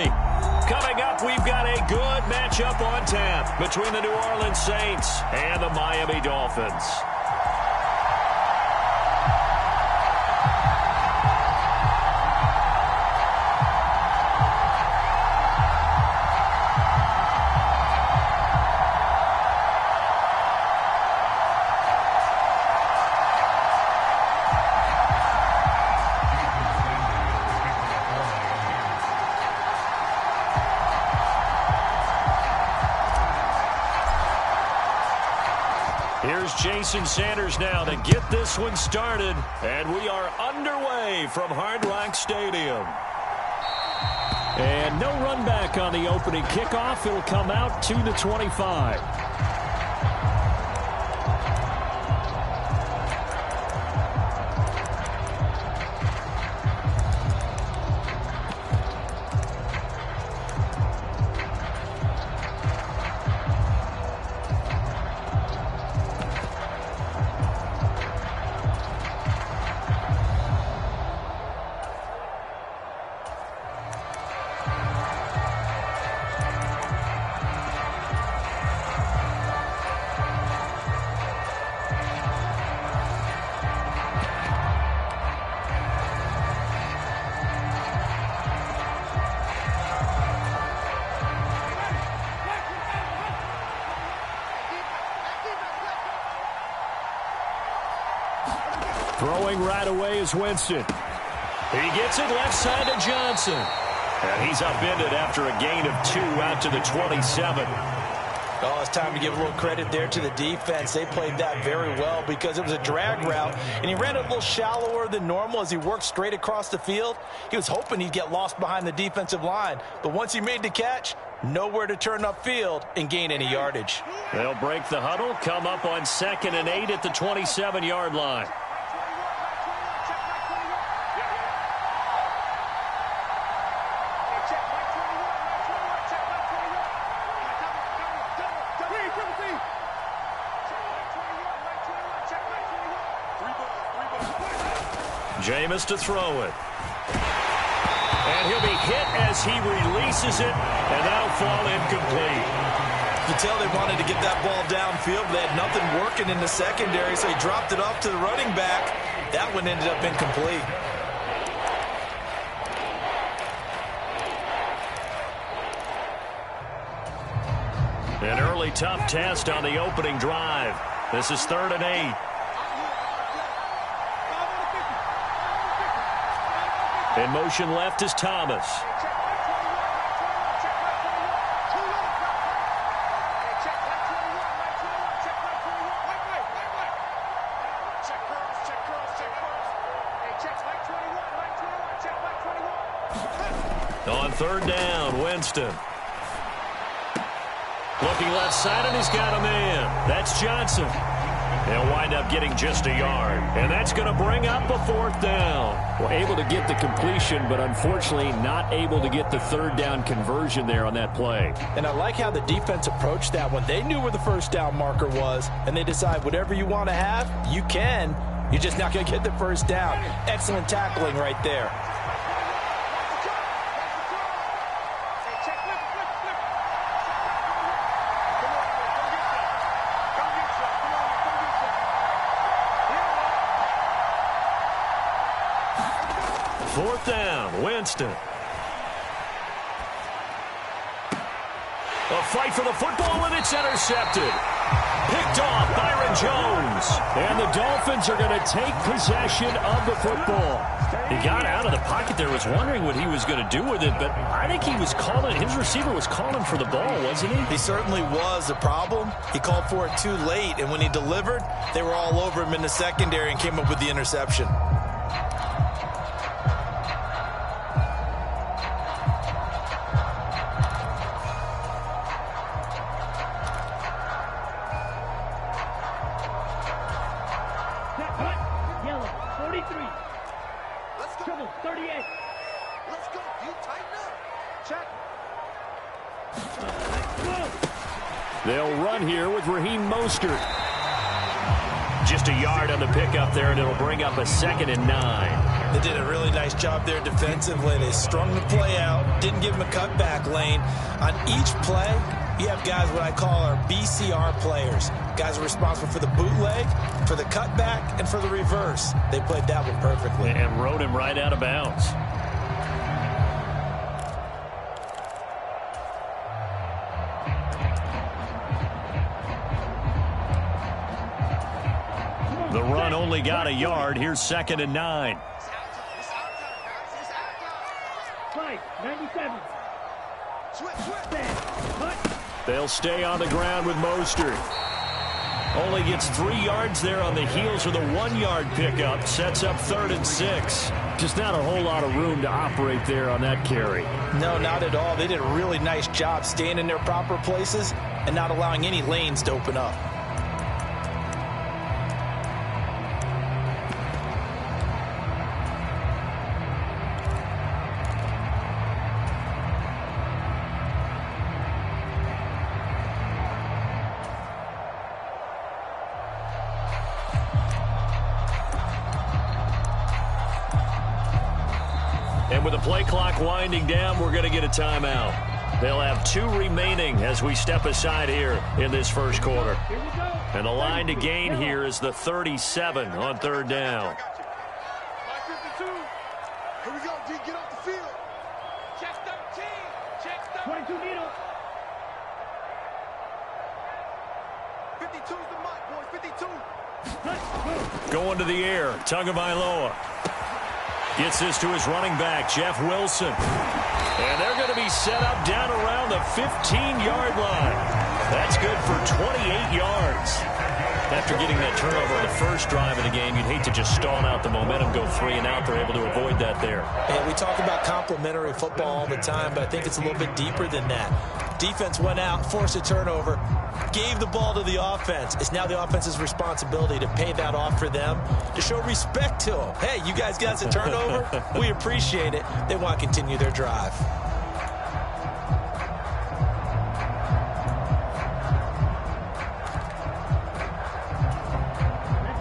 Coming up, we've got a good matchup on tap between the New Orleans Saints and the Miami Dolphins. Here's Jason Sanders now to get this one started. And we are underway from Hard Rock Stadium. And no run back on the opening kickoff. It'll come out to the 25. Throwing right away is Winston. He gets it left side to Johnson. And he's upended after a gain of 2 out to the 27. Oh, it's time to give a little credit there to the defense. They played that very well because it was a drag route, and he ran it a little shallower than normal as he worked straight across the field. He was hoping he'd get lost behind the defensive line, but once he made the catch, nowhere to turn upfield and gain any yardage. They'll break the huddle, come up on 2nd and 8 at the 27-yard line. Jameis to throw it. And he'll be hit as he releases it, and that'll fall incomplete. You can tell they wanted to get that ball downfield, but they had nothing working in the secondary, so he dropped it off to the running back. That one ended up incomplete. An early tough test on the opening drive. This is 3rd and 8. In motion left is Thomas. On 3rd down, Winston. Looking left side, and he's got a man. That's Johnson. They'll wind up getting just a yard. And that's going to bring up a 4th down. Well, able to get the completion, but unfortunately not able to get the 3rd down conversion there on that play. And I like how the defense approached that one. They knew where the 1st down marker was, and they decide whatever you want to have, you can. You're just not going to get the 1st down. Excellent tackling right there. Fourth down, Winston. A fight for the football, and it's intercepted. Picked off Byron Jones. And the Dolphins are going to take possession of the football. He got out of the pocket there, was wondering what he was going to do with it, but I think he was calling, his receiver was calling for the ball, wasn't he? He certainly was. The problem, he called for it too late, and when he delivered, they were all over him in the secondary and came up with the interception. Yellow, 43. Let's go. Trouble, 38. Let's go. You tighten up. Check. They'll run here with Raheem Mostert. Just a yard on the pickup there, and it'll bring up a 2nd and 9. They did a really nice job there defensively. They strung the play out, didn't give him a cutback lane. On each play, you have guys what I call our BCR players. Guys are responsible for the bootleg, for the cutback, and for the reverse. They played that one perfectly. And rode him right out of bounds. The run only got a yard. Here's 2nd and 9. 97. They'll stay on the ground with Mostert. Only gets 3 yards there on the heels of the 1-yard pickup. Sets up 3rd and 6. Just not a whole lot of room to operate there on that carry. No, not at all. They did a really nice job staying in their proper places and not allowing any lanes to open up. And with the play clock winding down, we're going to get a timeout. They'll have 2 remaining as we step aside here in this first quarter. And the line to gain here is the 37 on 3rd down. 52. Here we go, D. Get off the field. Check 13. Check 22 needle. 52's the mark, boys. 52. Going to the air. Tagovailoa gets this to his running back, Jeff Wilson. And they're going to be set up down around the 15-yard line. That's good for 28 yards. After getting that turnover on the first drive of the game, you'd hate to just stall out the momentum, go 3 and out. They're able to avoid that there. Yeah, we talk about complementary football all the time, but I think it's a little bit deeper than that. Defense went out, forced a turnover, gave the ball to the offense. It's now the offense's responsibility to pay that off for them, to show respect to them. Hey, you guys got a turnover? We appreciate it. They want to continue their drive.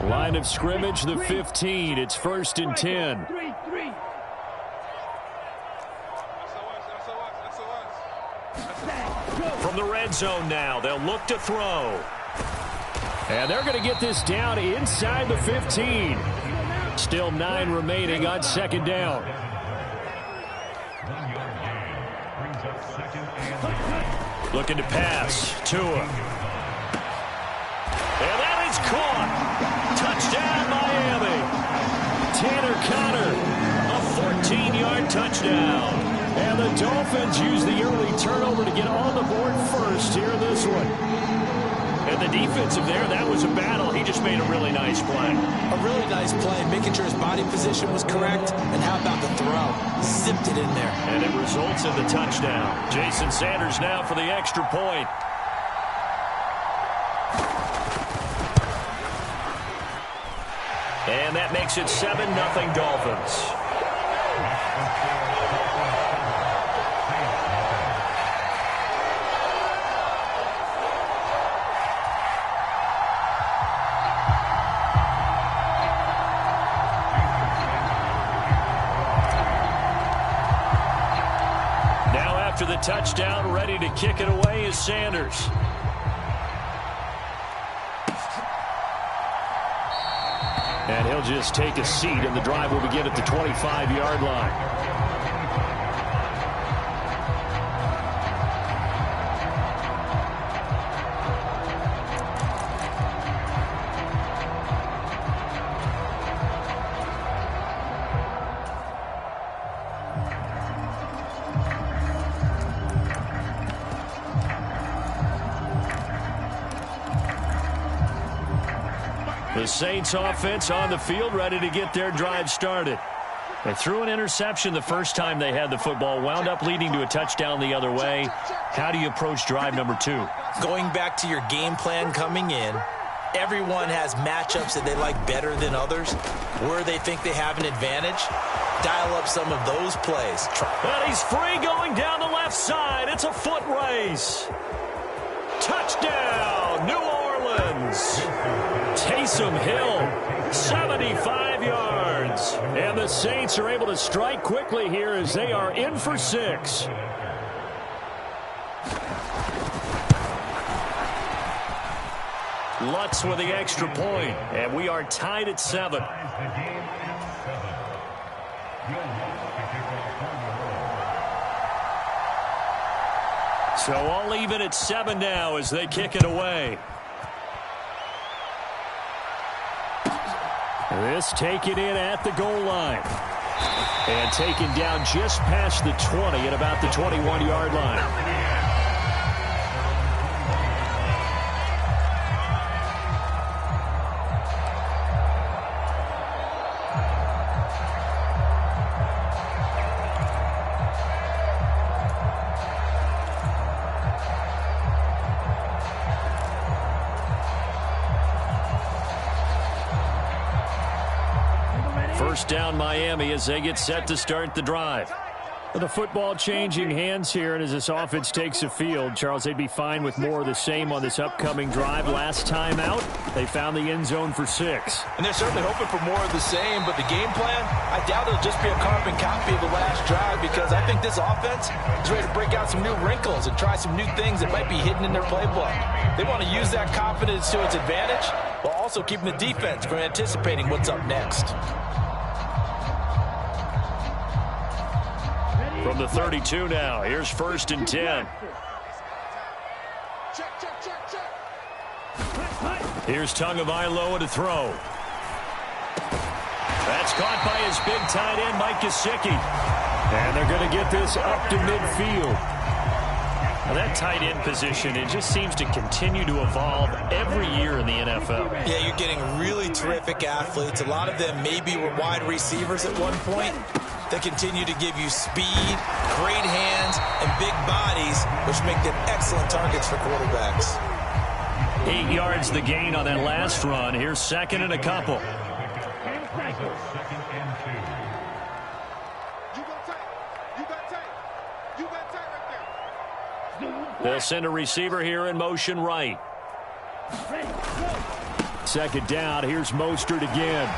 Line of scrimmage, the 15. It's 1st and 10. From the red zone now, they'll look to throw. And they're going to get this down inside the 15. Still 9 remaining on 2nd down. Looking to pass. Tua. And that is caught. Touchdown, Miami. Tanner Conner, a 14-yard touchdown. And the Dolphins use the early turnover to get on the board first here in this one. And the defensive there, that was a battle. He just made a really nice play. A really nice play, making sure his body position was correct. And how about the throw? Zipped it in there. And it results in the touchdown. Jason Sanders now for the extra point. And that makes it 7-0 Dolphins. Now after the touchdown, ready to kick it away is Sanders. And he'll just take a seat, and the drive will begin at the 25-yard line. The Saints offense on the field, ready to get their drive started. They threw an interception the first time they had the football, wound up leading to a touchdown the other way. How do you approach drive number 2? Going back to your game plan coming in, everyone has matchups that they like better than others, where they think they have an advantage. Dial up some of those plays. And he's free going down the left side. It's a foot race. Touchdown, New Orleans. Taysom Hill, 75 yards. And the Saints are able to strike quickly here as they are in for 6. Lutz with the extra point, and we are tied at 7. So all even at 7 now as they kick it away. This taken in at the goal line. And taken down just past the 20 at about the 21-yard line. First down Miami as they get set to start the drive. The football changing hands here, and as this offense takes the field, Charles, they'd be fine with more of the same on this upcoming drive. Last time out, they found the end zone for 6. And they're certainly hoping for more of the same, but the game plan, I doubt it'll just be a carbon copy of the last drive, because I think this offense is ready to break out some new wrinkles and try some new things that might be hidden in their playbook. They want to use that confidence to its advantage, while also keeping the defense from anticipating what's up next. From the 32 now, here's 1st and 10. Here's Tagovailoa to throw. That's caught by his big tight end, Mike Gesicki. And they're going to get this up to midfield. Now that tight end position, it just seems to continue to evolve every year in the NFL. Yeah, you're getting really terrific athletes. A lot of them maybe were wide receivers at one point. They continue to give you speed, great hands, and big bodies, which make them excellent targets for quarterbacks. 8 yards the gain on that last run. Here's 2nd and a couple. They'll send a receiver here in motion right. 2nd down. Here's Mostert again.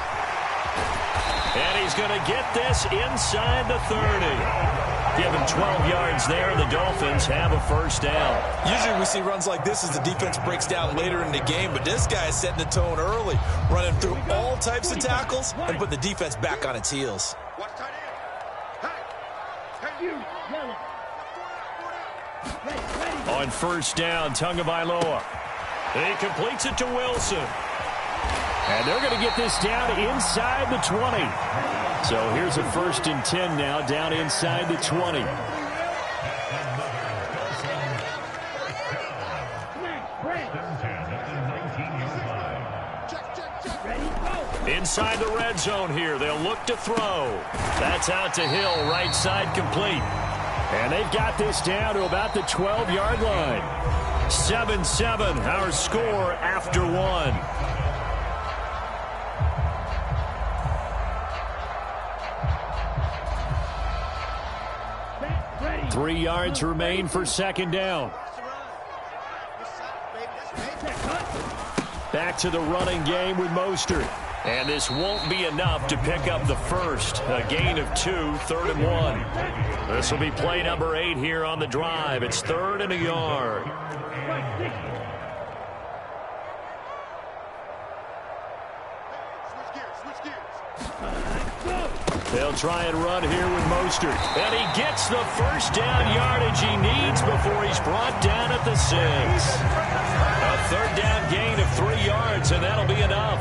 And he's going to get this inside the 30. Give him 12 yards there. The Dolphins have a first down. Usually we see runs like this as the defense breaks down later in the game, but this guy is setting the tone early, running through all types of tackles and putting the defense back on its heels. On 1st down, Tagovailoa. He completes it to Wilson. And they're going to get this down inside the 20. So here's a 1st and 10 now, down inside the 20. Inside the red zone here, they'll look to throw. That's out to Hill, right side complete. And they've got this down to about the 12-yard line. 7-7, our score after 1. 3 yards remain for 2nd down. Back to the running game with Mostert. And this won't be enough to pick up the first. A gain of 2, 3rd and 1. This will be play number 8 here on the drive. It's 3rd and a yard. They'll try and run here with Mostert. And he gets the first down yardage he needs before he's brought down at the 6. A 3rd down gain of 3 yards, and that'll be enough.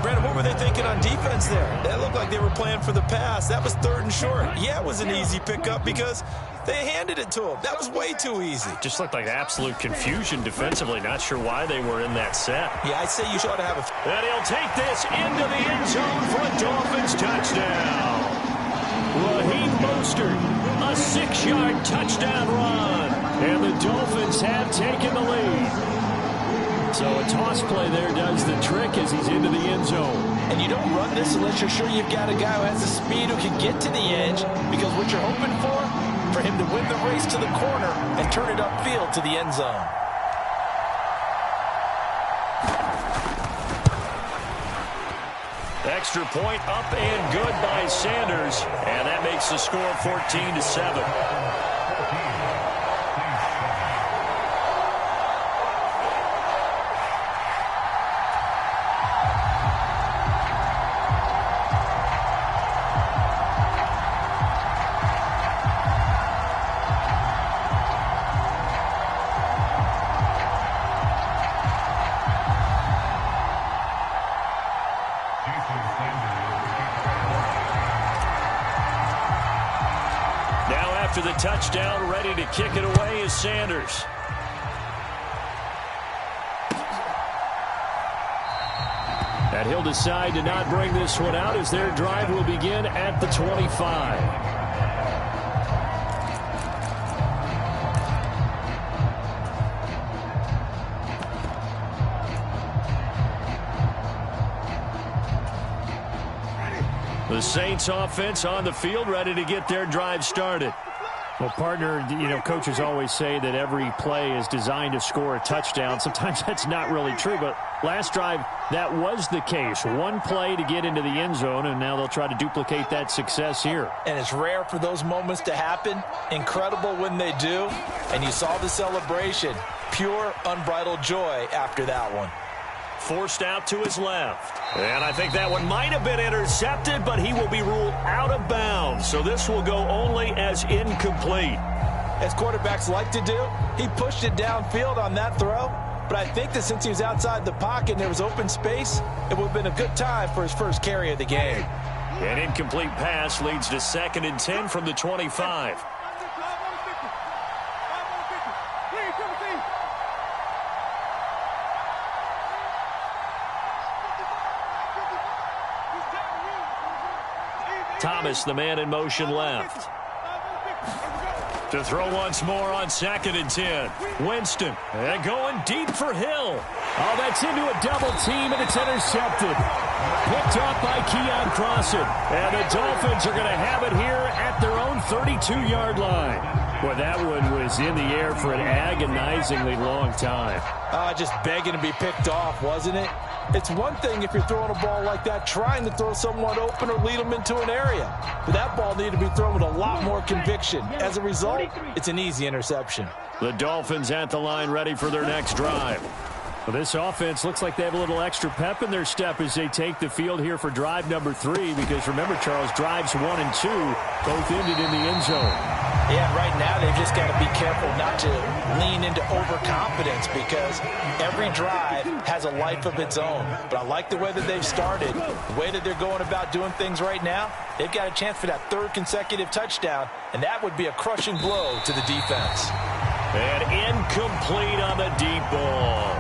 Brandon, what were they thinking on defense there? That looked like they were playing for the pass. That was 3rd and short. Yeah, it was an easy pickup because they handed it to him. That was way too easy. Just looked like absolute confusion defensively. Not sure why they were in that set. Yeah, I'd say you should have a... And he'll take this into the end zone for a Dolphins touchdown. Raheem Mostert, a 6-yard touchdown run. And the Dolphins have taken the lead. So a toss play there does the trick as he's into the end zone. And you don't run this unless you're sure you've got a guy who has the speed who can get to the edge, because what you're hoping for him to win the race to the corner and turn it upfield to the end zone. Extra point up and good by Sanders. And that makes the score 14-7. After the touchdown, ready to kick it away is Sanders. And he'll decide to not bring this one out as their drive will begin at the 25. The Saints offense on the field, ready to get their drive started. Well, partner, coaches always say that every play is designed to score a touchdown. Sometimes that's not really true, but last drive, that was the case. One play to get into the end zone, and now they'll try to duplicate that success here. And it's rare for those moments to happen. Incredible when they do. And you saw the celebration. Pure, unbridled joy after that one. Forced out to his left. And I think that one might have been intercepted, but he will be ruled out of bounds. So this will go only as incomplete. As quarterbacks like to do, he pushed it downfield on that throw. But I think that since he was outside the pocket and there was open space, it would have been a good time for his first carry of the game. An incomplete pass leads to 2nd and 10 from the 25. Thomas, the man in motion left. To throw once more on 2nd and 10. Winston, and going deep for Hill. Oh, that's into a double team, and it's intercepted. Picked off by Keon Crossan. And the Dolphins are going to have it here at their own 32-yard line. Well, that one was in the air for an agonizingly long time. Just begging to be picked off, wasn't it? It's one thing if you're throwing a ball like that, trying to throw someone open or lead them into an area. But that ball needed to be thrown with a lot more conviction. As a result, it's an easy interception. The Dolphins at the line ready for their next drive. Well, this offense looks like they have a little extra pep in their step as they take the field here for drive number 3. Because remember, Charles, drives 1 and 2 both ended in the end zone. Yeah, right now they've just got to be careful not to lean into overconfidence because every drive has a life of its own. But I like the way that they've started, the way that they're going about doing things right now. They've got a chance for that 3rd consecutive touchdown, and that would be a crushing blow to the defense. And incomplete on the deep ball.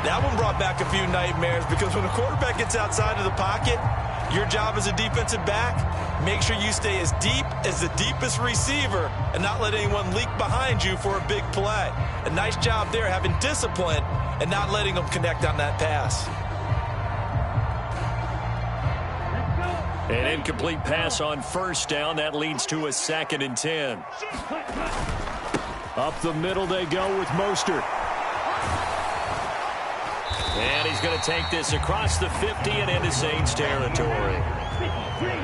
That one brought back a few nightmares because when a quarterback gets outside of the pocket, your job as a defensive back, make sure you stay as deep as the deepest receiver and not let anyone leak behind you for a big play. A nice job there having discipline and not letting them connect on that pass. An incomplete pass on 1st down. That leads to a 2nd and 10. Up the middle they go with Mostert. And he's going to take this across the 50 and into Saints territory.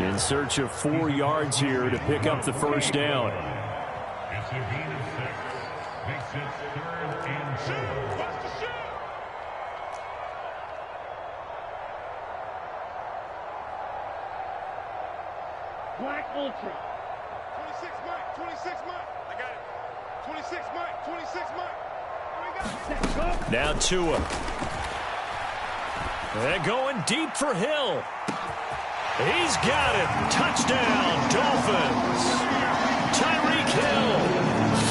In search of 4 yards here to pick up the 1st down. It's a gain of 6. Makes it 3rd and 2. Black Ultra. 26 Mike, 26 Mike. I got it. 26 Mike, 26 Mike. Now Tua. They're going deep for Hill. He's got it. Touchdown, Dolphins. Tyreek Hill,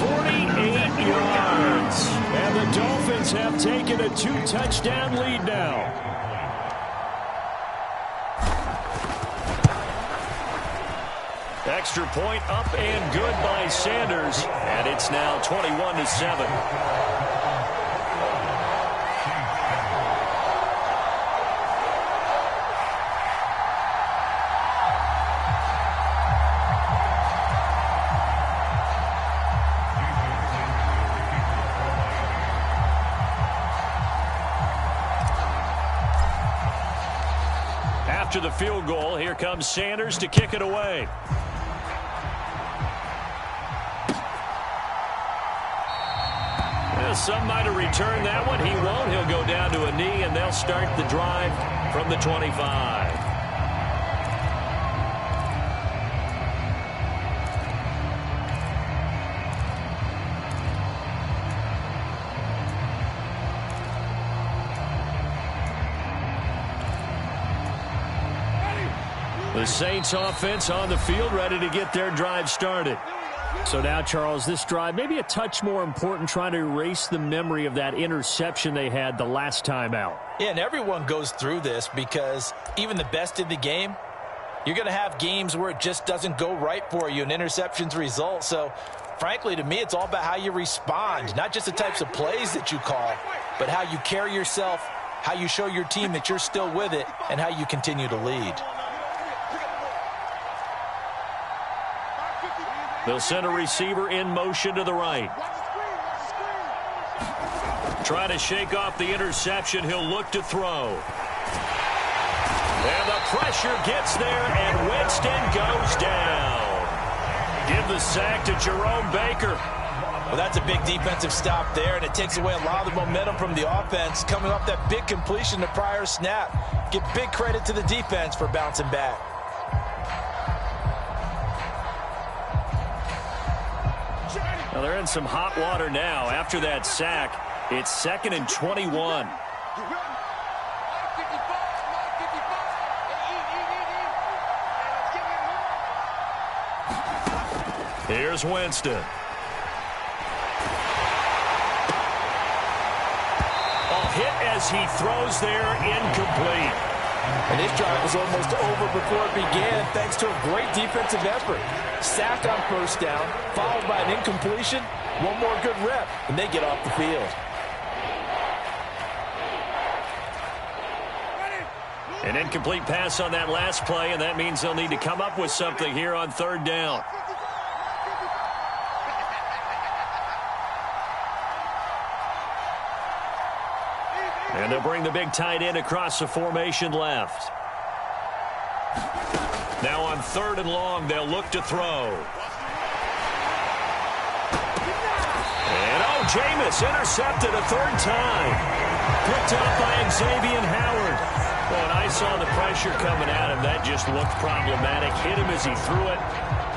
48 yards. And the Dolphins have taken a 2-touchdown lead now. Extra point up and good by Sanders. And it's now 21-7. after the field goal. Here comes Sanders to kick it away. Well, some might have returned that one. He won't. He'll go down to a knee, and they'll start the drive from the 25. The Saints offense on the field, ready to get their drive started. So now, Charles, this drive maybe a touch more important, trying to erase the memory of that interception they had the last time out. Yeah, and everyone goes through this because even the best in the game, you're going to have games where it just doesn't go right for you and interceptions result. So, frankly, to me, it's all about how you respond, not just the types of plays that you call, but how you carry yourself, how you show your team that you're still with it, and how you continue to lead. They'll send a receiver in motion to the right. Trying to shake off the interception. He'll look to throw. And the pressure gets there, and Winston goes down. Give the sack to Jerome Baker. Well, that's a big defensive stop there, and it takes away a lot of the momentum from the offense coming off that big completion the prior snap. Give big credit to the defense for bouncing back. Well, they're in some hot water now. After that sack, it's 2nd and 21. Here's Winston. A hit as he throws there, incomplete. And this drive was almost over before it began thanks to a great defensive effort. Sack on first down, followed by an incompletion. One more good rep, and they get off the field. An incomplete pass on that last play, and that means they'll need to come up with something here on 3rd down. And they'll bring the big tight end across the formation left. Now on 3rd and long, they'll look to throw. And Jameis intercepted a 3rd time. Picked up by Xavier Howard. Well, when I saw the pressure coming at him, that just looked problematic. Hit him as he threw it,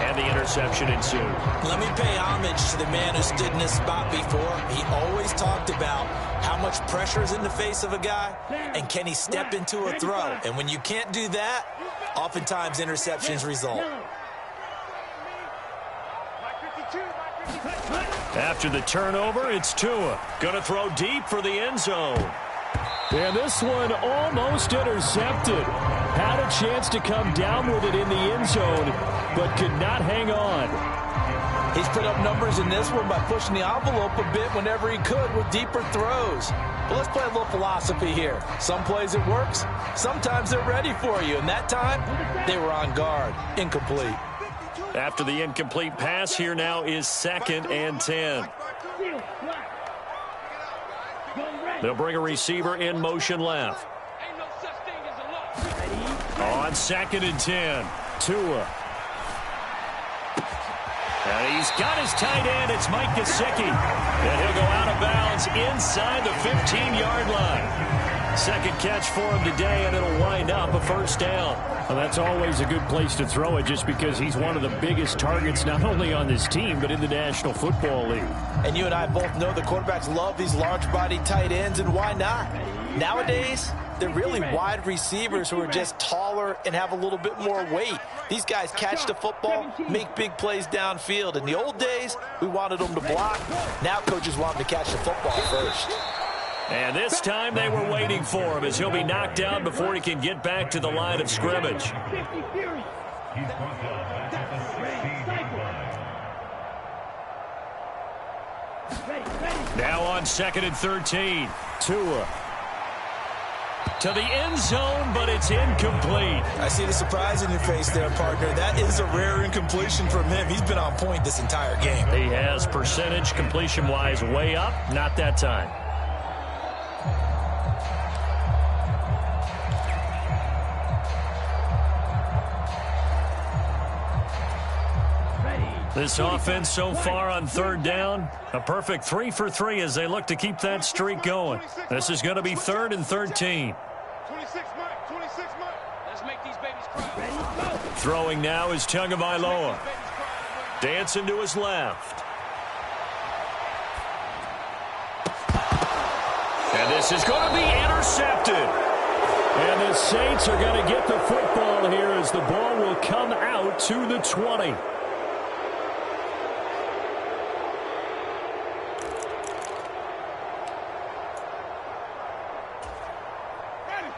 and the interception ensued. Let me pay homage to the man who stood in this spot before. He always talked about how much pressure is in the face of a guy, and can he step into a throw? And when you can't do that, oftentimes interceptions result. After the turnover, it's Tua. Going to throw deep for the end zone. And this one almost intercepted. Had a chance to come down with it in the end zone, but could not hang on. He's put up numbers in this one by pushing the envelope a bit whenever he could with deeper throws. But let's play a little philosophy here. Some plays it works. Sometimes they're ready for you. And that time, they were on guard. Incomplete. After the incomplete pass, here now is 2nd and 10. They'll bring a receiver in motion left. On 2nd and 10, Tua. And he's got his tight end. It's Mike Gesicki. And he'll go out of bounds inside the 15-yard line. 2nd catch for him today, and it'll wind up a 1st down. Well, that's always a good place to throw it just because he's one of the biggest targets not only on this team but in the National Football League. And you and I both know the quarterbacks love these large-bodied tight ends, and why not? Nowadays, they're really wide receivers who are just taller and have a little bit more weight. These guys catch the football, make big plays downfield. In the old days, we wanted them to block. Now coaches want them to catch the football first. And this time they were waiting for him as he'll be knocked down before he can get back to the line of scrimmage. Now on 2nd and 13, Tua. To the end zone, but it's incomplete. I see the surprise in your face there, partner. That is a rare incompletion from him. He's been on point this entire game. He has percentage completion-wise way up, not that time. This offense so far on third down, a perfect 3 for 3 as they look to keep that streak going. This is going to be 3rd and 13. 26 Mike. Let's make these babies cry. Throwing now is Tagovailoa. Dancing to his left. And this is going to be intercepted. And the Saints are going to get the football here as the ball will come out to the 20.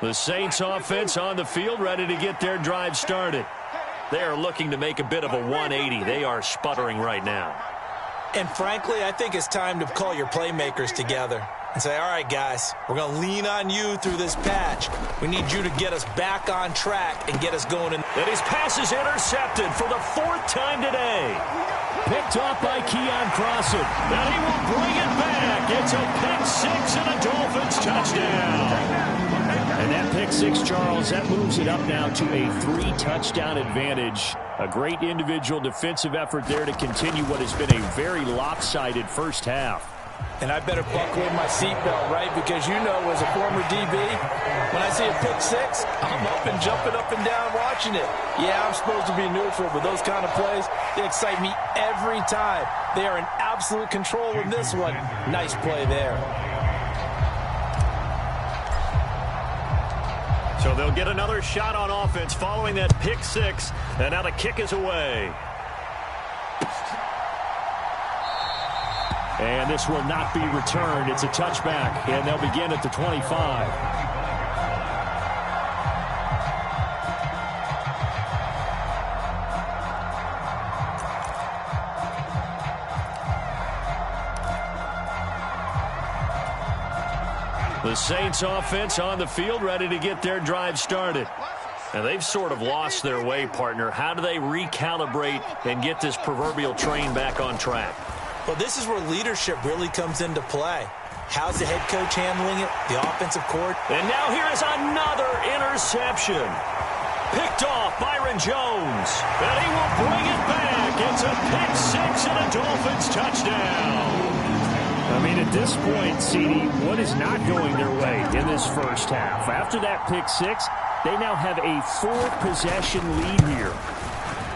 The Saints offense on the field, ready to get their drive started. They are looking to make a bit of a 180. They are sputtering right now. And frankly, I think it's time to call your playmakers together and say, all right, guys, we're going to lean on you through this patch. We need you to get us back on track and get us going. And his pass is intercepted for the 4th time today. Picked off by Keon Crossan. And he will bring it back. It's a pick 6 and a Dolphins touchdown. And that pick 6, Charles, that moves it up now to a 3-touchdown advantage. A great individual defensive effort there to continue what has been a very lopsided first half. And I better buckle in my seatbelt, right? Because you know, as a former DB, when I see a pick 6, I'm up and jumping up and down watching it. Yeah, I'm supposed to be neutral, but those kind of plays, they excite me every time. They are in absolute control in this one. Nice play there. So they'll get another shot on offense following that pick 6. And now the kick is away. And this will not be returned. It's a touchback, and they'll begin at the 25. The Saints offense on the field, ready to get their drive started. And they've sort of lost their way, partner. How do they recalibrate and get this proverbial train back on track? Well, this is where leadership really comes into play. How's the head coach handling it? The offensive court. And now here is another interception. Picked off Byron Jones. And he will bring it back. It's a pick 6 and a Dolphins touchdown. I mean, at this point, CD, what is not going their way in this first half? After that pick 6, they now have a 4-possession lead here.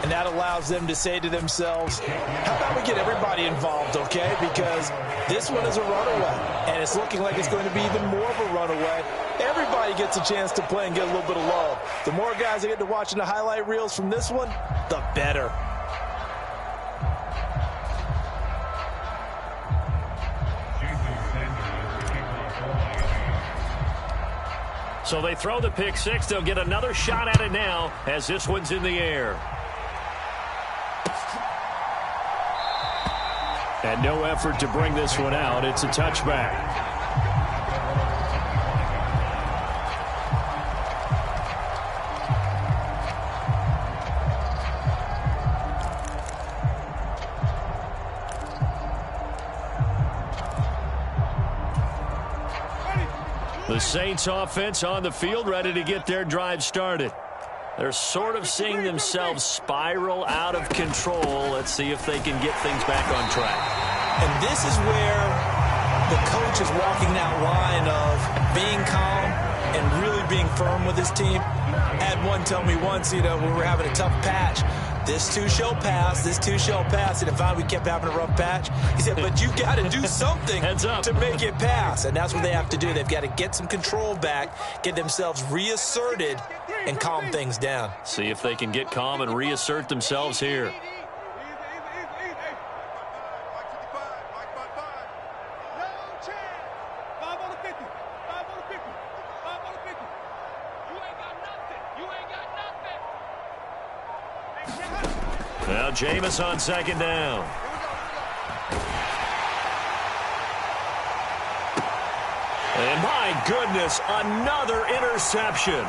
And that allows them to say to themselves, how about we get everybody involved, okay? Because this one is a runaway, and it's looking like it's going to be even more of a runaway. Everybody gets a chance to play and get a little bit of love. The more guys that get to watching the highlight reels from this one, the better. So they throw the pick 6. They'll get another shot at it now as this one's in the air. And no effort to bring this one out. It's a touchback. The Saints offense on the field, ready to get their drive started. They're sort of seeing themselves spiral out of control. Let's see if they can get things back on track. And this is where the coach is walking that line of being calm and really being firm with his team. I had one tell me once, when we were having a tough patch, this too shall pass, this too shall pass. And if we kept having a rough patch, he said, but you got to do something to make it pass. And that's what they have to do. They've got to get some control back, get themselves reasserted, and calm things down. See if they can get calm and reassert themselves here. Now Jameis on second down. And my goodness, another interception.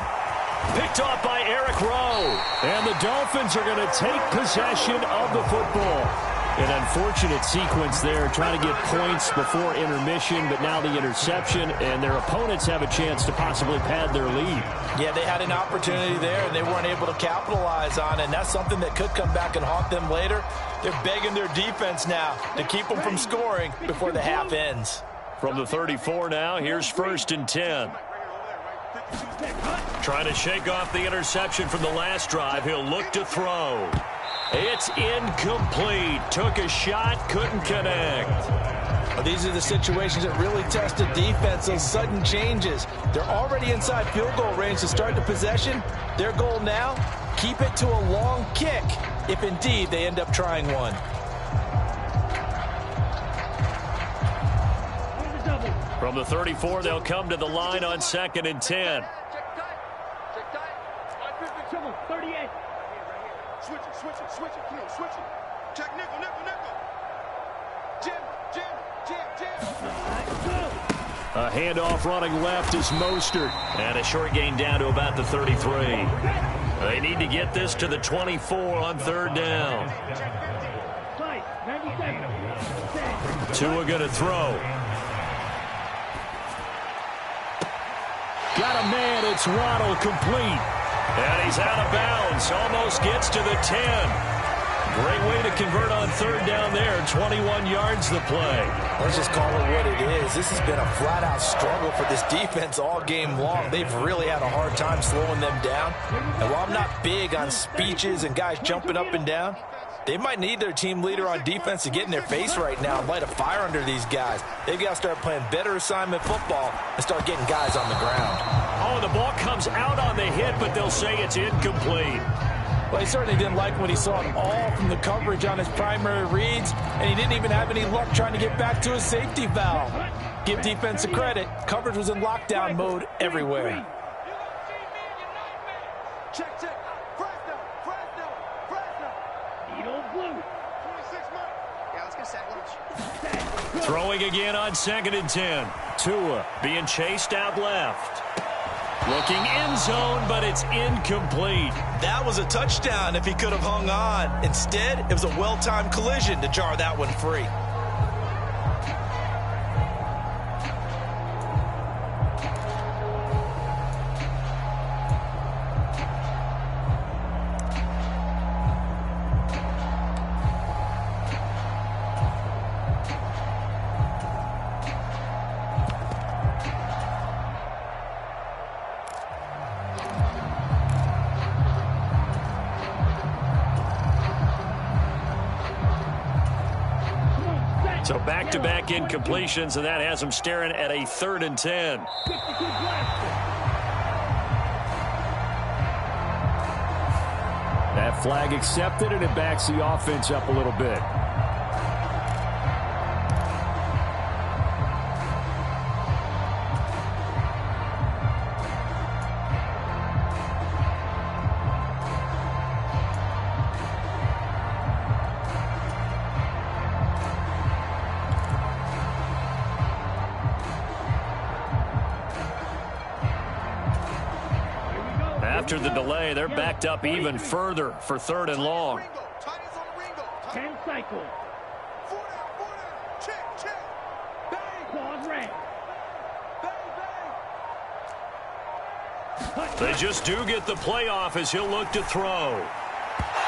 Picked off by Eric Rowe. And the Dolphins are going to take possession of the football. An unfortunate sequence there, trying to get points before intermission, but now the interception, and their opponents have a chance to possibly pad their lead. Yeah, they had an opportunity there, and they weren't able to capitalize on it, and that's something that could come back and haunt them later. They're begging their defense now to keep them from scoring before the half ends. From the 34 now, here's 1st and 10. Trying to shake off the interception from the last drive. He'll look to throw. It's incomplete. Took a shot, couldn't connect. Well, these are the situations that really test the defense, those sudden changes. They're already inside field goal range to start the possession. Their goal now, keep it to a long kick, if indeed they end up trying one. From the 34, they'll come to the line on 2nd and 10. Check tight. 38. Switch it. Come on, switch it. Check nickel. Jim. A handoff running left is Mostert. And a short gain down to about the 33. They need to get this to the 24 on 3rd down. Tua going to throw. Got a man, it's Waddle, complete. And he's out of bounds, almost gets to the 10. Great way to convert on 3rd down there, 21 yards the play. Let's just call it what it is. This has been a flat-out struggle for this defense all game long. They've really had a hard time slowing them down. And while I'm not big on speeches and guys jumping up and down, they might need their team leader on defense to get in their face right now and light a fire under these guys. They've got to start playing better assignment football and start getting guys on the ground. Oh, the ball comes out on the hit, but they'll say it's incomplete. Well, he certainly didn't like when he saw it all from the coverage on his primary reads, and he didn't even have any luck trying to get back to his safety valve. Give defense a credit. Coverage was in lockdown mode everywhere. Check. Fresno. Needle blue. 26 months. Yeah, let's get sack lunch. Throwing again on 2nd and 10. Tua being chased out left. Looking end zone, but it's incomplete. That was a touchdown if he could have hung on. Instead, it was a well-timed collision to jar that one free. So back-to-back incompletions, and that has them staring at a 3rd and 10. That flag accepted, and it backs the offense up a little bit. After the delay, they're backed up even further for 3rd and long. 10 cycles. 4 down. Check. Bang. Quad red. Bang. They just do get the playoff as he'll look to throw.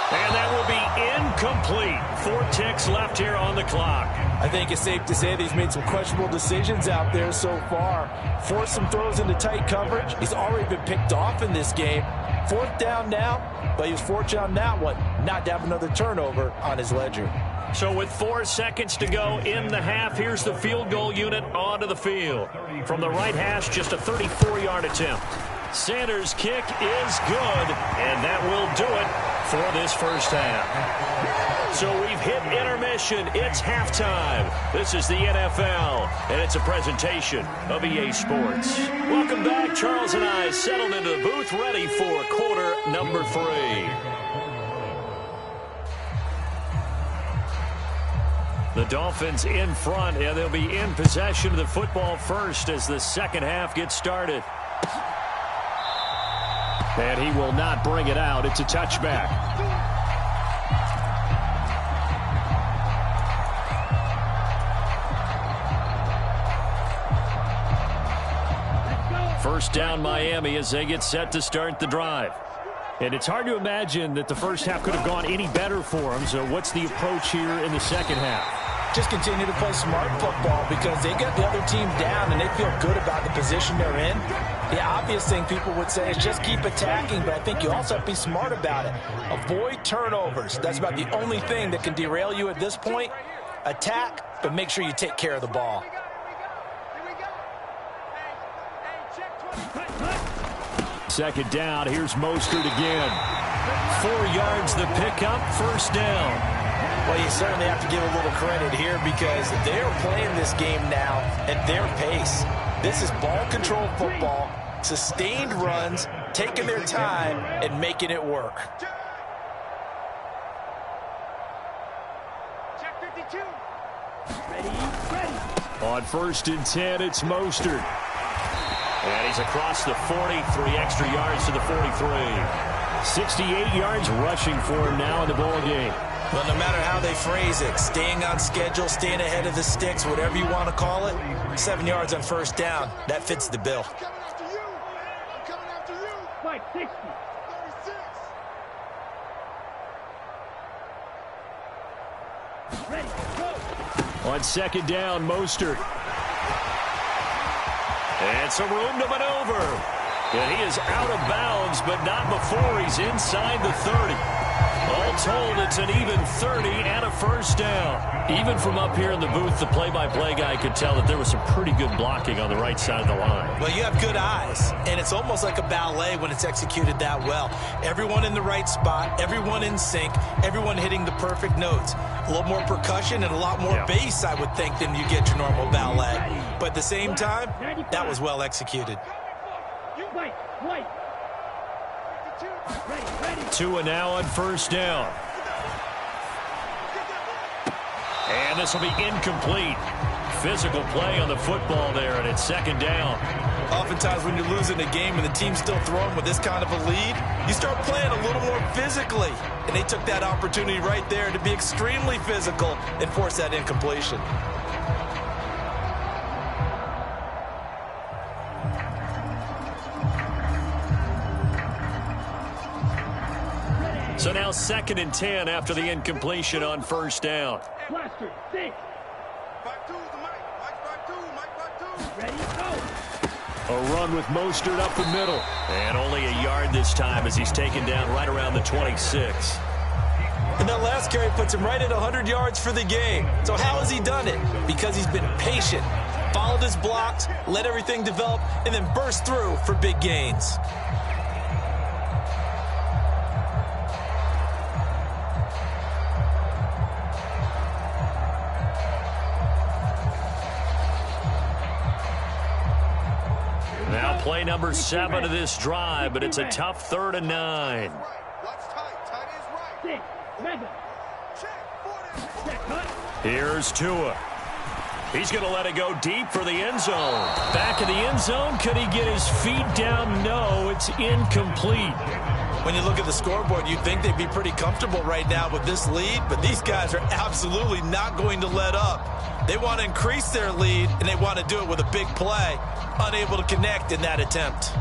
And that will be incomplete. 4 ticks left here on the clock. I think it's safe to say that he's made some questionable decisions out there so far. Forced some throws into tight coverage. He's already been picked off in this game. 4th down now, but he was fortunate on that one not to have another turnover on his ledger. So with 4 seconds to go in the half, here's the field goal unit onto the field. From the right hash, just a 34-yard attempt. Sanders' kick is good, and that will do it for this first half. So we've hit intermission. It's halftime. This is the NFL, and it's a presentation of EA Sports. Welcome back. Charles and I settled into the booth, ready for quarter number 3. The Dolphins in front, and they'll be in possession of the football first as the second half gets started. And he will not bring it out. It's a touchback. First down Miami as they get set to start the drive. And it's hard to imagine that the first half could have gone any better for them. So what's the approach here in the second half? Just continue to play smart football because they got the other team down and they feel good about the position they're in. The obvious thing people would say is just keep attacking, but I think you also have to be smart about it. Avoid turnovers. That's about the only thing that can derail you at this point. Attack, but make sure you take care of the ball. Second down, here's Mostert again. 4 yards the pickup, first down. Well, you certainly have to give a little credit here because they're playing this game now at their pace. This is ball control football, sustained runs, taking their time, and making it work. Check 52. On 1st and 10, it's Mostert. And he's across the 40, 3 extra yards to the 43. 68 yards rushing for him now in the ball game. Well, no matter how they phrase it, staying on schedule, staying ahead of the sticks, whatever you want to call it, 7 yards on first down, that fits the bill. I'm coming after you. I'm coming after you. Fight 60. 36. Ready, go. On 2nd down, Mostert. And some room to maneuver. And he is out of bounds, but not before he's inside the 30. All told, it's an even 30 and a first down. Even from up here in the booth, the play-by-play guy could tell that there was some pretty good blocking on the right side of the line. Well, you have good eyes, and it's almost like a ballet when it's executed that well. Everyone in the right spot, everyone in sync, everyone hitting the perfect notes. A little more percussion and a lot more bass, I would think, than you get your normal ballet. But at the same time, that was well executed. White. Ready. Tua now on first down. And this will be incomplete. Physical play on the football there, and it's 2nd down. Oftentimes when you're losing a game and the team's still throwing with this kind of a lead, you start playing a little more physically. And they took that opportunity right there to be extremely physical and force that incompletion. So now 2nd and 10 after the incompletion on first down. Blaster, 6. 5-2 is the mic. Mike 5-2. Ready, go. A run with Mostert up the middle. And only a yard this time as he's taken down right around the 26. And that last carry puts him right at 100 yards for the game. So how has he done it? Because he's been patient, followed his blocks, let everything develop, and then burst through for big gains. Now play number 7 of this drive, but it's a tough 3rd and 9. Watch tight. Tight is right. 6. Mega. Check 40. Check, cut. Here's Tua. He's going to let it go deep for the end zone. Back in the end zone. Could he get his feet down? No, it's incomplete. When you look at the scoreboard, you'd think they'd be pretty comfortable right now with this lead, but these guys are absolutely not going to let up. They want to increase their lead, and they want to do it with a big play. Unable to connect in that attempt.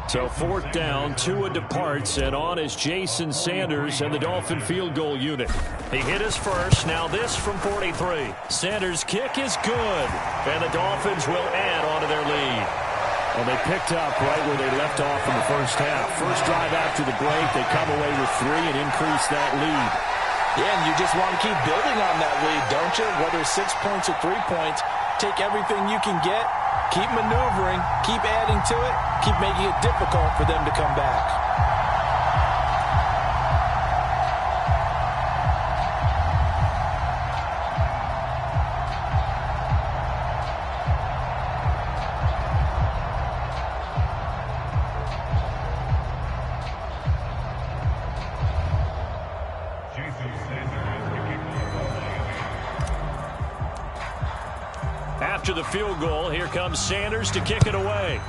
So 4th down, Tua departs, and on is Jason Sanders and the Dolphin field goal unit. He hit his first, now this from 43. Sanders' kick is good, and the Dolphins will add on to their lead. Well, they picked up right where they left off in the first half. First drive after the break, they come away with 3 and increase that lead. Yeah, and you just want to keep building on that lead, don't you? Whether it's 6 points or 3 points, take everything you can get, keep maneuvering, keep adding to it, keep making it difficult for them to come back. After the field goal, here comes Sanders to kick it away.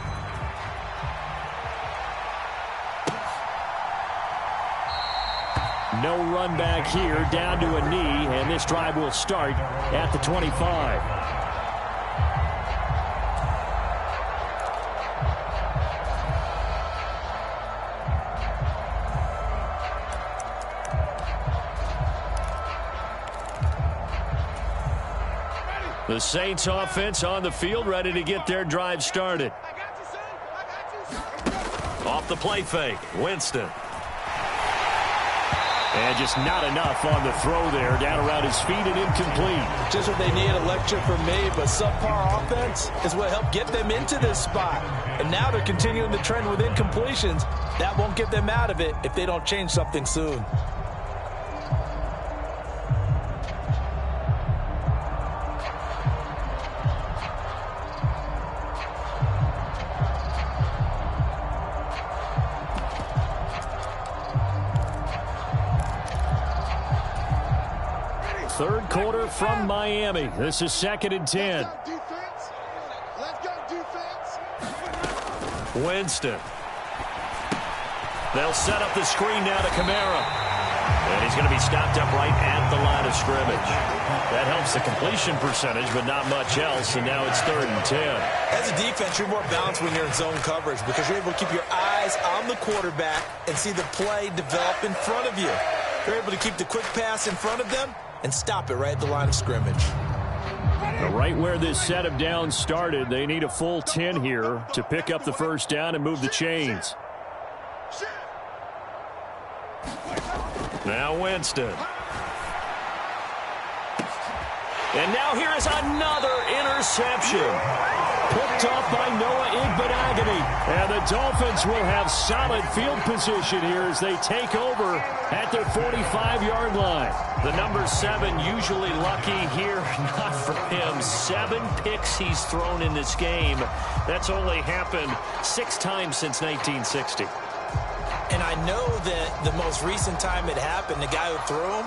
No run back here, down to a knee, and this drive will start at the 25. The Saints offense on the field, ready to get their drive started. Off the play fake, Winston. And just not enough on the throw there, down around his feet and incomplete. Just what they need, a lecture from me, but subpar offense is what helped get them into this spot. And now they're continuing the trend with incompletions. That won't get them out of it if they don't change something soon. Third quarter from Miami. This is 2nd and 10. Let's go, defense. Winston. They'll set up the screen now to Kamara. And he's going to be stopped up right at the line of scrimmage. That helps the completion percentage, but not much else. And now it's 3rd and 10. As a defense, you're more balanced when you're in zone coverage because you're able to keep your eyes on the quarterback and see the play develop in front of you. You're able to keep the quick pass in front of them and stop it right at the line of scrimmage. Right where this set of downs started, they need a full 10 here to pick up the first down and move the chains. Now Winston. And now here is another interception. Picked off by Noah Igbenogany. And the Dolphins will have solid field position here as they take over at their 45-yard line. The number 7 usually lucky here. Not for him. 7 picks he's thrown in this game. That's only happened 6 times since 1960. And I know that the most recent time it happened, the guy who threw him,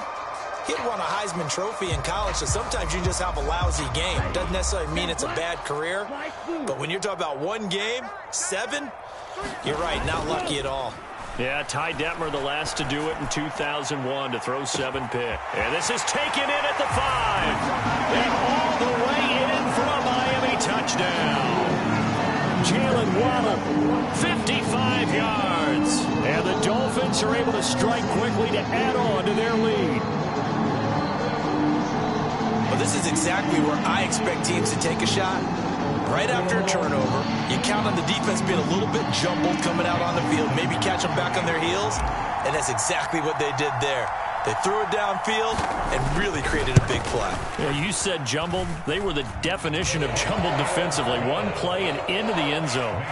he had won a Heisman Trophy in college, so sometimes you just have a lousy game. Doesn't necessarily mean it's a bad career, but when you're talking about one game, 7, you're right, not lucky at all. Yeah, Ty Detmer the last to do it in 2001 to throw 7 picks. And this is taken in at the 5. And all the way in for a Miami touchdown. Jalen Waddle, 55 yards. And the Dolphins are able to strike quickly to add on to their lead. Well, this is exactly where I expect teams to take a shot. Right after a turnover, you count on the defense being a little bit jumbled coming out on the field, maybe catch them back on their heels, and that's exactly what they did there. They threw it downfield and really created a big play. Yeah, you said jumbled. They were the definition of jumbled defensively. One play and into the end zone.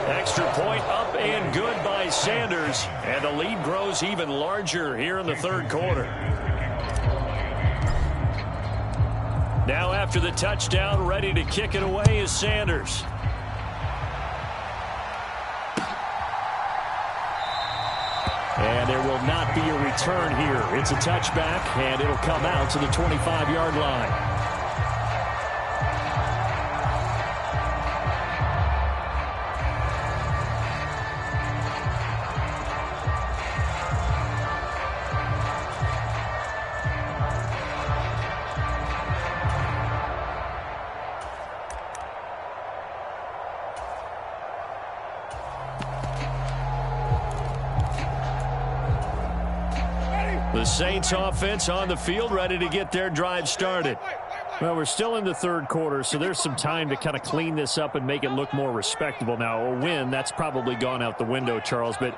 Extra point up and good by Sanders, and the lead grows even larger here in the 3rd quarter. Now after the touchdown, ready to kick it away is Sanders. And there will not be a return here. It's a touchback, and it'll come out to the 25-yard line. The Saints offense on the field, ready to get their drive started. Well, we're still in the 3rd quarter, so there's some time to kind of clean this up and make it look more respectable. Now, a win, that's probably gone out the window, Charles, but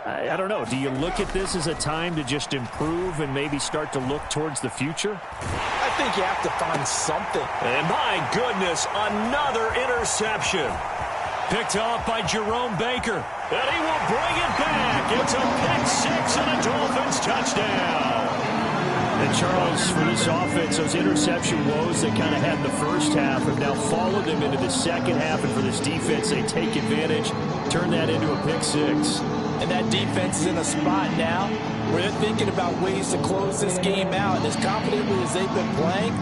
I don't know. Do you look at this as a time to just improve and maybe start to look towards the future? I think you have to find something. And my goodness, another interception. Picked off by Jerome Baker. And he will bring it back. It's a pick-6 and a Dolphins touchdown. And Charles, for this offense, those interception woes they kind of had in the first half have now followed them into the second half. And for this defense, they take advantage, turn that into a pick-6. And that defense is in a spot now where they're thinking about ways to close this game out. And as confidently as they've been playing,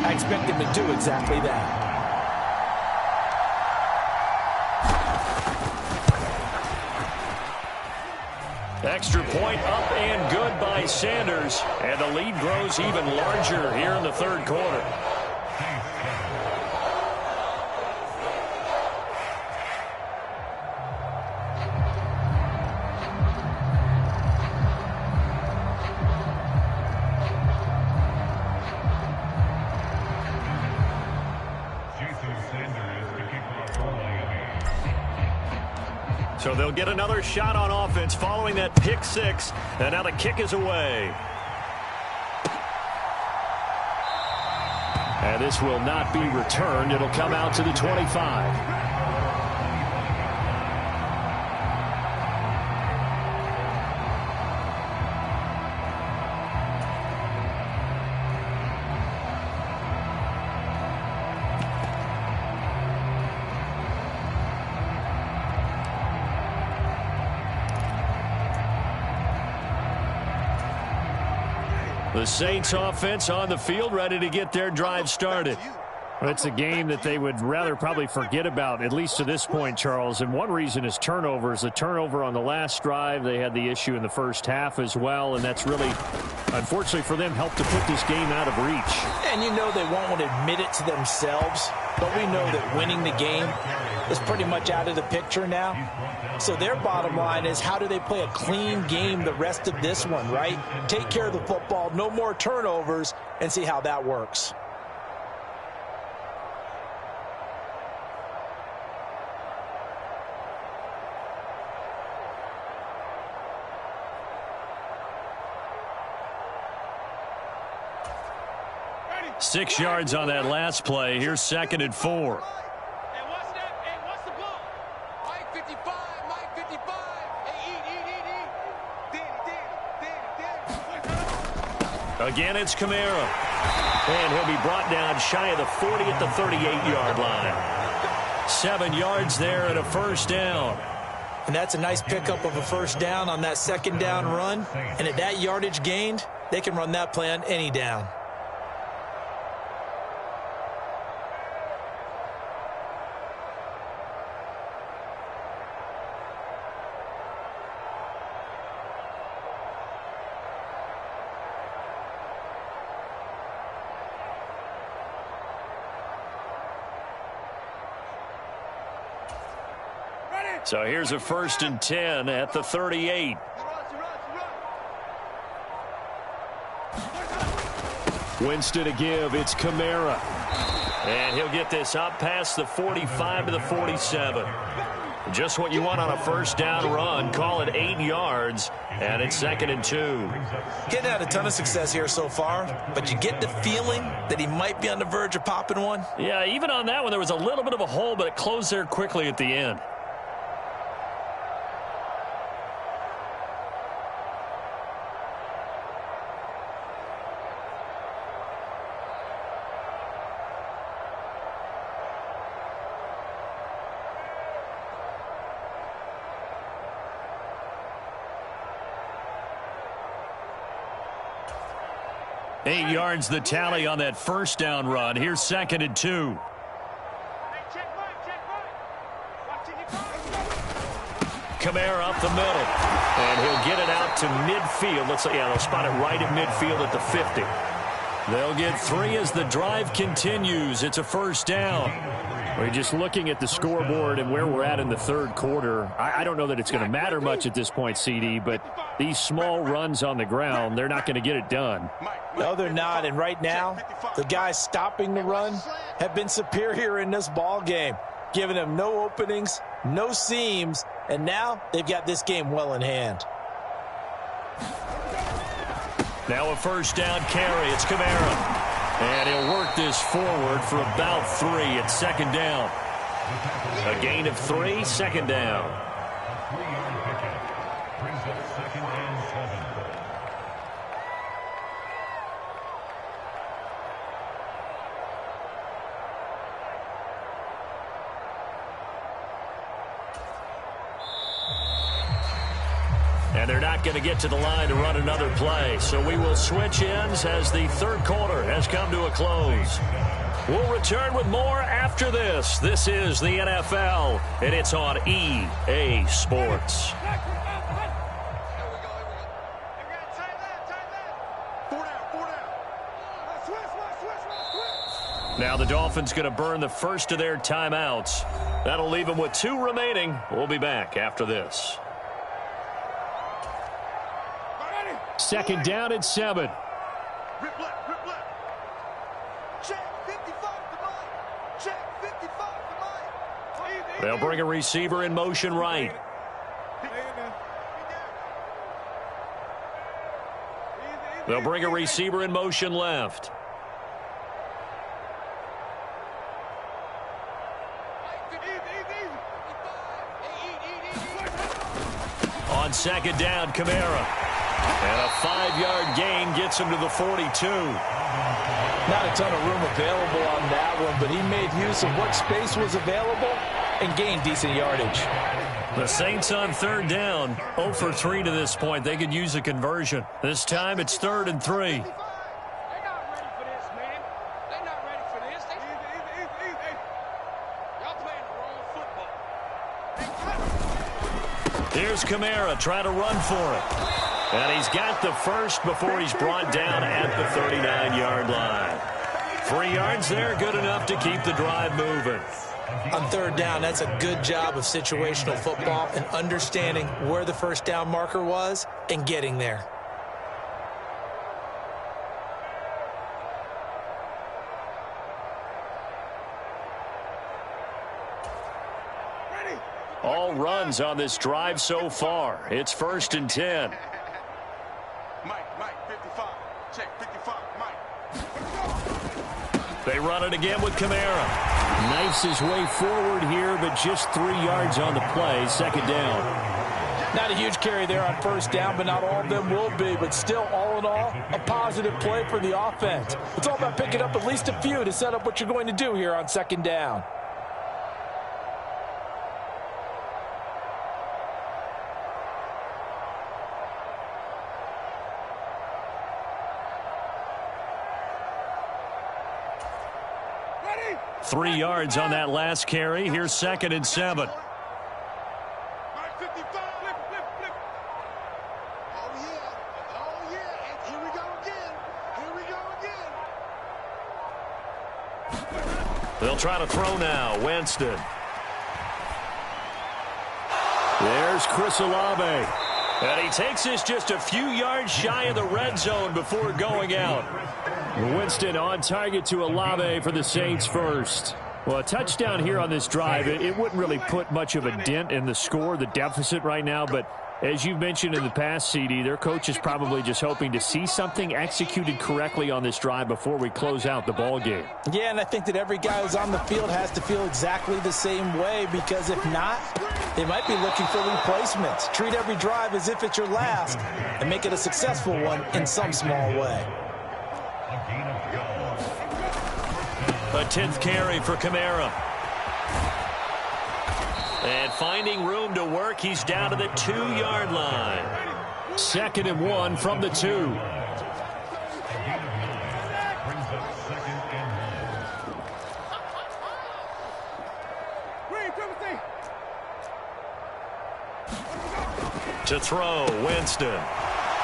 I expect them to do exactly that. Extra point up and good by Sanders. And the lead grows even larger here in the 3rd quarter. So they'll get another shot on offense following that pick six. And now the kick is away. And this will not be returned. It'll come out to the 25. The Saints offense on the field, ready to get their drive started. Well, it's a game that they would rather probably forget about, at least to this point, Charles. And one reason is turnovers. The turnover on the last drive, they had the issue in the first half as well. And that's really, unfortunately for them, helped to put this game out of reach. And you know they won't want to admit it to themselves. But we know that winning the game is pretty much out of the picture now. So their bottom line is, how do they play a clean game the rest of this one, right? Take care of the football, no more turnovers, and see how that works. Ready. 6 yards on that last play. Here's 2nd and 4. And what's that? And what's the ball? Mike 55, Mike 55. Hey, eat. Danny. Again, it's Kamara. And he'll be brought down shy of the 40 at the 38-yard line. 7 yards there and a first down. And that's a nice pickup of a first down on that second down run. And at that yardage gained, they can run that play on any down. So here's a 1st and 10 at the 38. Winston to give. It's Kamara. And he'll get this up past the 45 to the 47. Just what you want on a first down run. Call it 8 yards. And it's 2nd and 2. Getting had a ton of success here so far, but you get the feeling that he might be on the verge of popping one. Yeah, even on that one, there was a little bit of a hole, but it closed there quickly at the end. Eight yards the tally on that first down run. Here's 2nd and 2. Kamara up the middle. And he'll get it out to midfield. Let's say, yeah, they'll spot it right at midfield at the 50. They'll get 3 as the drive continues. It's a first down. We're just looking at the scoreboard and where we're at in the third quarter. I don't know that it's going to matter much at this point, CD, but these small runs on the ground, they're not going to get it done. No, they're not. And right now, the guys stopping the run have been superior in this ball game, giving them no openings, no seams, and now they've got this game well in hand. Now a first down carry. It's Kamara. And he'll work this forward for about 3 at 2nd down. A gain of 3, 2nd down. A 3-yard pickup brings up 2nd and 7. And they're not going to get to the line to run another play. So we will switch ends as the third quarter has come to a close. We'll return with more after this. This is the NFL, and it's on EA Sports. Now the Dolphins going to burn the first of their timeouts. That'll leave them with 2 remaining. We'll be back after this. 2nd down and 7. Rip left, rip left. Check 55 to Mike. Check 55 to Mike. They'll bring a receiver in motion right. They'll bring a receiver in motion left. On second down, Kamara. And a 5-yard gain gets him to the 42. Not a ton of room available on that one, but he made use of what space was available and gained decent yardage. The Saints on third down, 0 for 3 to this point. They could use a conversion. This time it's 3rd and 3. They're not ready for this, man. They're not ready for this. Y'all playing the wrong football. Here's Kamara trying to run for it. And he's got the first before he's brought down at the 39-yard line. 3 yards there, good enough to keep the drive moving. On third down, that's a good job of situational football and understanding where the first down marker was and getting there. All runs on this drive so far. It's 1st and 10. Mike, 55. Check, 55, Mike. They run it again with Kamara. Knifes his way forward here, but just 3 yards on the play. Second down. Not a huge carry there on first down, but not all of them will be. But still, all in all, a positive play for the offense. It's all about picking up at least a few to set up what you're going to do here on second down. Ready? 3 yards on that last carry. Here's 2nd and 7. Mike, 55. Flip. Oh, yeah. And here we go again. They'll try to throw now. Winston. There's Chris Olave. And he takes this just a few yards shy of the red zone before going out. Winston on target to Olave for the Saints first. Well, a touchdown here on this drive, it wouldn't really put much of a dent in the score, the deficit right now, but as you've mentioned in the past, CD, their coach is probably just hoping to see something executed correctly on this drive before we close out the ball game. Yeah, and I think that every guy who's on the field has to feel exactly the same way, because if not, they might be looking for replacements. Treat every drive as if it's your last and make it a successful one in some small way. A 10th carry for Kamara. And finding room to work, he's down to the 2-yard line. 2nd and 1 from the 2. To throw, Winston.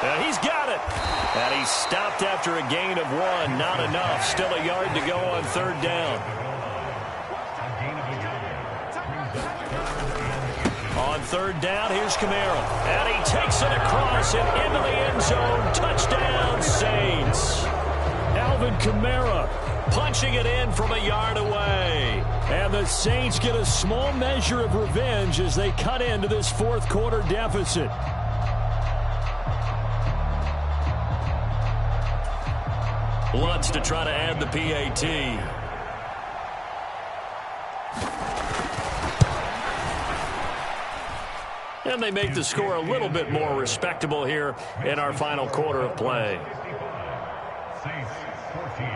And he's got it. And he's stopped after a gain of 1. Not enough. Still a yard to go on third down. On third down, here's Kamara. And he takes it across and into the end zone. Touchdown, Saints. Alvin Kamara punching it in from a yard away. And the Saints get a small measure of revenge as they cut into this fourth quarter deficit. Lutz to try to add the PAT. And they make the score a little bit more respectable here in our final quarter of play. Saints 14.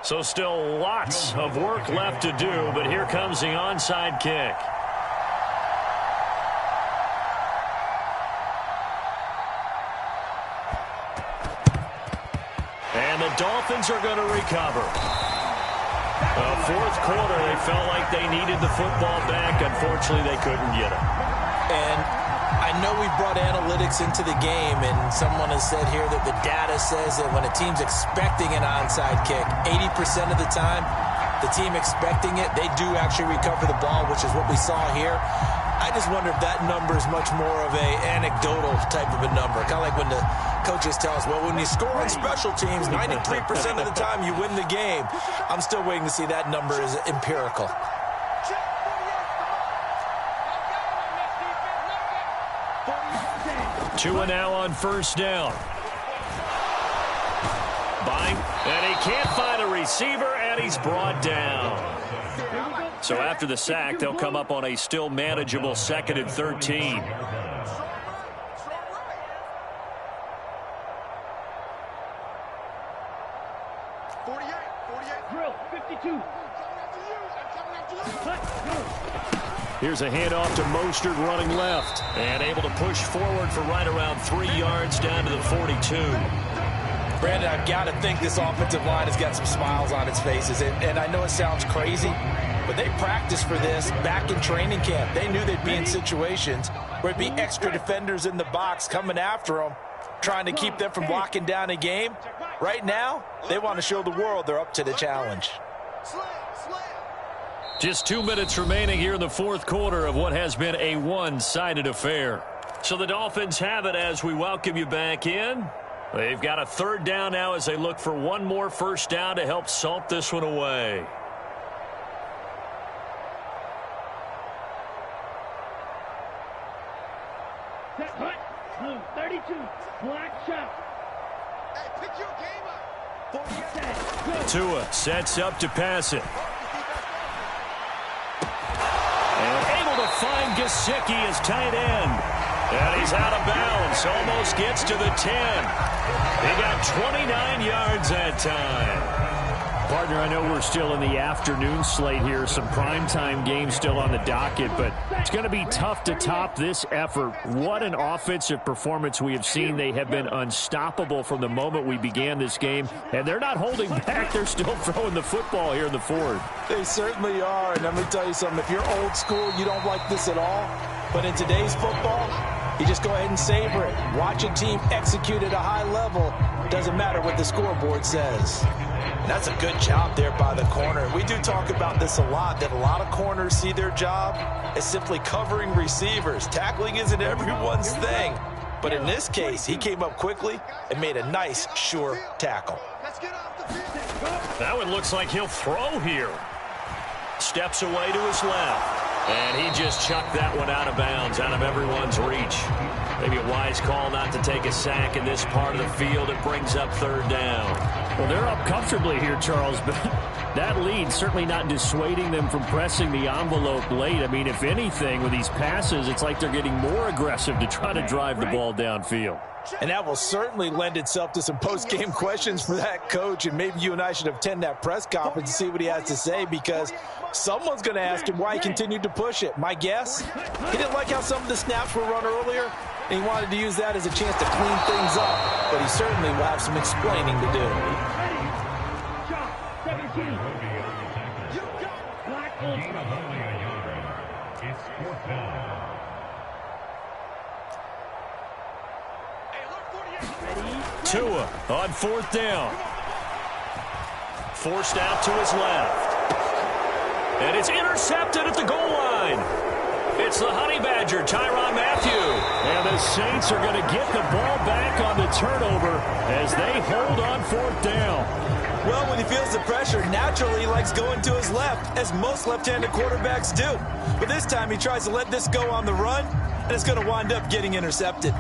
So still lots of work left to do, but here comes the onside kick. And the Dolphins are going to recover. The fourth quarter, they felt like they needed the football back. Unfortunately, they couldn't get it. And I know we brought analytics into the game, and someone has said here that the data says that when a team's expecting an onside kick, 80% of the time, the team expecting it, they do actually recover the ball, which is what we saw here. I just wonder if that number is much more of a anecdotal type of a number. Kind of like when the coaches tell us, well, when you score on special teams, 93% of the time you win the game. I'm still waiting to see that number is empirical. Tua now on first down. And he can't find a receiver, and he's brought down. So after the sack, they'll come up on a still manageable 2nd and 13. Drill, 52. Here's a handoff to Mostert running left. And able to push forward for right around 3 yards down to the 42. Brandon, I've got to think this offensive line has got some smiles on its faces. And I know it sounds crazy, but they practiced for this back in training camp. They knew they'd be in situations where it'd be extra defenders in the box coming after them, trying to keep them from locking down a game. Right now, they want to show the world they're up to the challenge. Just 2 minutes remaining here in the fourth quarter of what has been a one-sided affair. So the Dolphins have it as we welcome you back in. They've got a 3rd down now as they look for one more first down to help salt this one away. Set hut. Blue 32. Black shot. Hey, pick your game up. Tua sets up to pass it. And able to find Gesicki as tight end. And he's out of bounds. Almost gets to the 10. He got 29 yards that time. Partner, I know we're still in the afternoon slate here. Some primetime games still on the docket, but it's going to be tough to top this effort. What an offensive performance we have seen. They have been unstoppable from the moment we began this game, and they're not holding back. They're still throwing the football here in the fourth. They certainly are, and let me tell you something. If you're old school, you don't like this at all. But in today's football, you just go ahead and savor it. Watch a team execute at a high level. Doesn't matter what the scoreboard says. And that's a good job there by the corner. We do talk about this a lot, that a lot of corners see their job as simply covering receivers. Tackling isn't everyone's thing. But in this case, he came up quickly and made a nice, sure tackle. That one looks like he'll throw here. Steps away to his left. And he just chucked that one out of bounds, out of everyone's reach. Maybe a wise call not to take a sack in this part of the field. It brings up 3rd down. Well, they're up comfortably here, Charles, but that lead certainly not dissuading them from pressing the envelope late. I mean, if anything, with these passes, it's like they're getting more aggressive to try to drive the ball downfield. And that will certainly lend itself to some post-game questions for that coach, and maybe you and I should attend that press conference to see what he has to say, because someone's going to ask him why he continued to push it. My guess, he didn't like how some of the snaps were run earlier, and he wanted to use that as a chance to clean things up, but he certainly will have some explaining to do. It's 4th down. Tua on 4th down. Forced out to his left. And it's intercepted at the goal line. It's the Honey Badger, Tyrann Mathieu. And the Saints are going to get the ball back on the turnover as they hold on 4th down. Well, when he feels the pressure, naturally he likes going to his left, as most left-handed quarterbacks do. But this time he tries to let this go on the run, and it's going to wind up getting intercepted.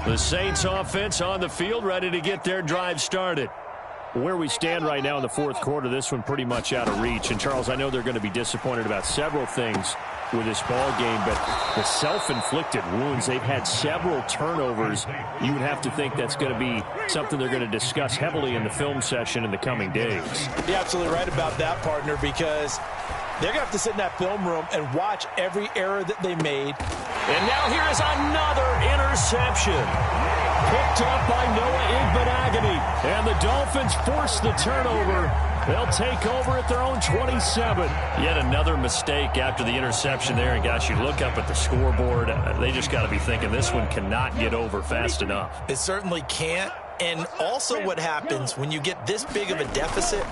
The Saints offense on the field, ready to get their drive started. Where we stand right now in the fourth quarter, this one pretty much out of reach. And, Charles, I know they're going to be disappointed about several things with this ball game, but the self-inflicted wounds, they've had several turnovers. You would have to think that's going to be something they're going to discuss heavily in the film session in the coming days. You're absolutely right about that, partner, because they're going to have to sit in that film room and watch every error that they made, And now here is another interception. Picked up by Noah Igbenogany. And the Dolphins force the turnover. They'll take over at their own 27. Yet another mistake after the interception there. And, gosh, you look up at the scoreboard. They just got to be thinking this one cannot get over fast enough. It certainly can't. And also what happens when you get this big of a deficit,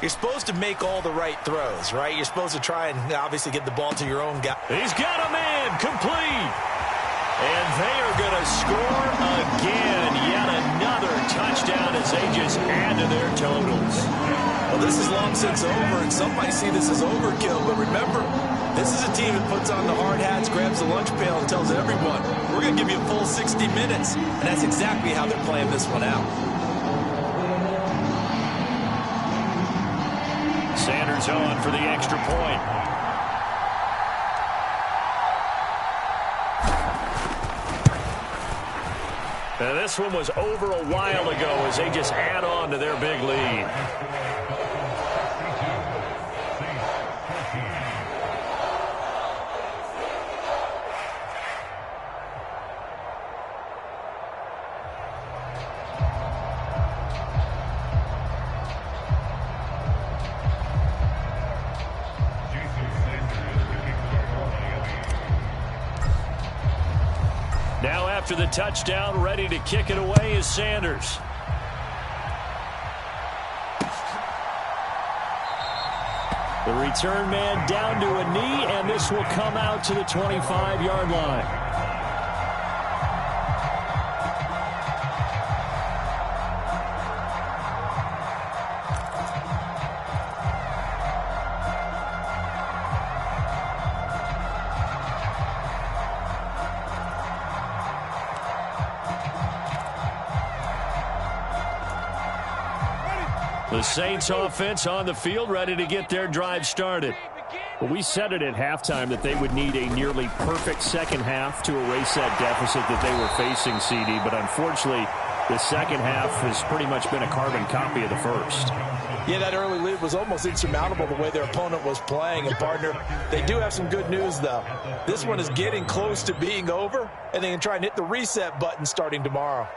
you're supposed to make all the right throws, right? You're supposed to try and obviously get the ball to your own guy. He's got a man complete. And they are going to score again. Yet another touchdown as they just add to their totals. Well, this is long since over, and some might see this as overkill. But remember, this is a team that puts on the hard hats, grabs the lunch pail, and tells everyone, we're going to give you a full 60 minutes. And that's exactly how they're playing this one out. Sanders on for the extra point. Now, this one was over a while ago as they just add on to their big lead. Now after the touchdown, ready to kick it away is Sanders. The return man down to a knee, and this will come out to the 25-yard line. The Saints offense on the field, ready to get their drive started. Well, we said it at halftime that they would need a nearly perfect second half to erase that deficit that they were facing, CD. But unfortunately, the second half has pretty much been a carbon copy of the first. Yeah, that early lead was almost insurmountable the way their opponent was playing. And, partner, they do have some good news, though. This one is getting close to being over, and they can try and hit the reset button starting tomorrow.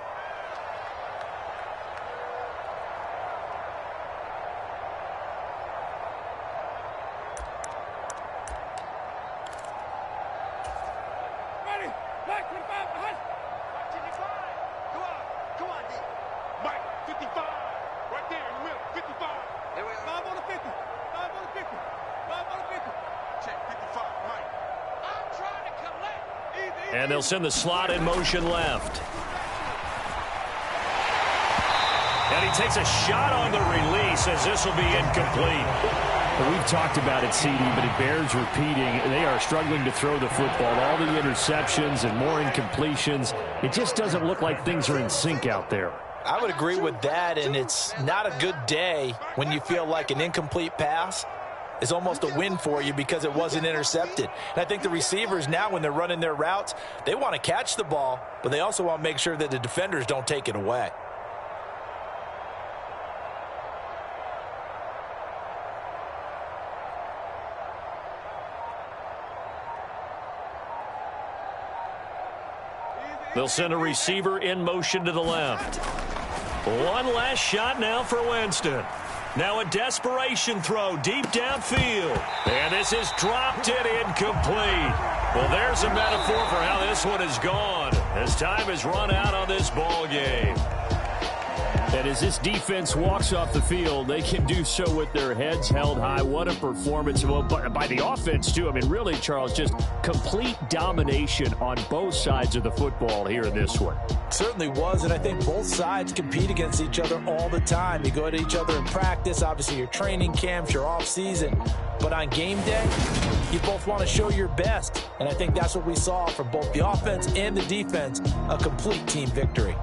And they'll send the slot in motion left. And he takes a shot on the release as this will be incomplete. Well, we've talked about it, CD, but it bears repeating. They are struggling to throw the football. All the interceptions and more incompletions. It just doesn't look like things are in sync out there. I would agree with that, and it's not a good day when you feel like an incomplete pass is almost a win for you because it wasn't intercepted. And I think the receivers now, when they're running their routes, they want to catch the ball, but they also want to make sure that the defenders don't take it away. They'll send a receiver in motion to the left. One last shot now for Winston. Now a desperation throw deep downfield. And this is dropped it incomplete. Well, there's a metaphor for how this one is gone as time has run out on this ball game. And as this defense walks off the field, they can do so with their heads held high. What a performance by the offense, too. I mean, really, Charles, just complete domination on both sides of the football here in this one. Certainly was, and I think both sides compete against each other all the time. You go at each other in practice, obviously your training camps, your off-season. But on game day, you both want to show your best. And I think that's what we saw from both the offense and the defense, a complete team victory.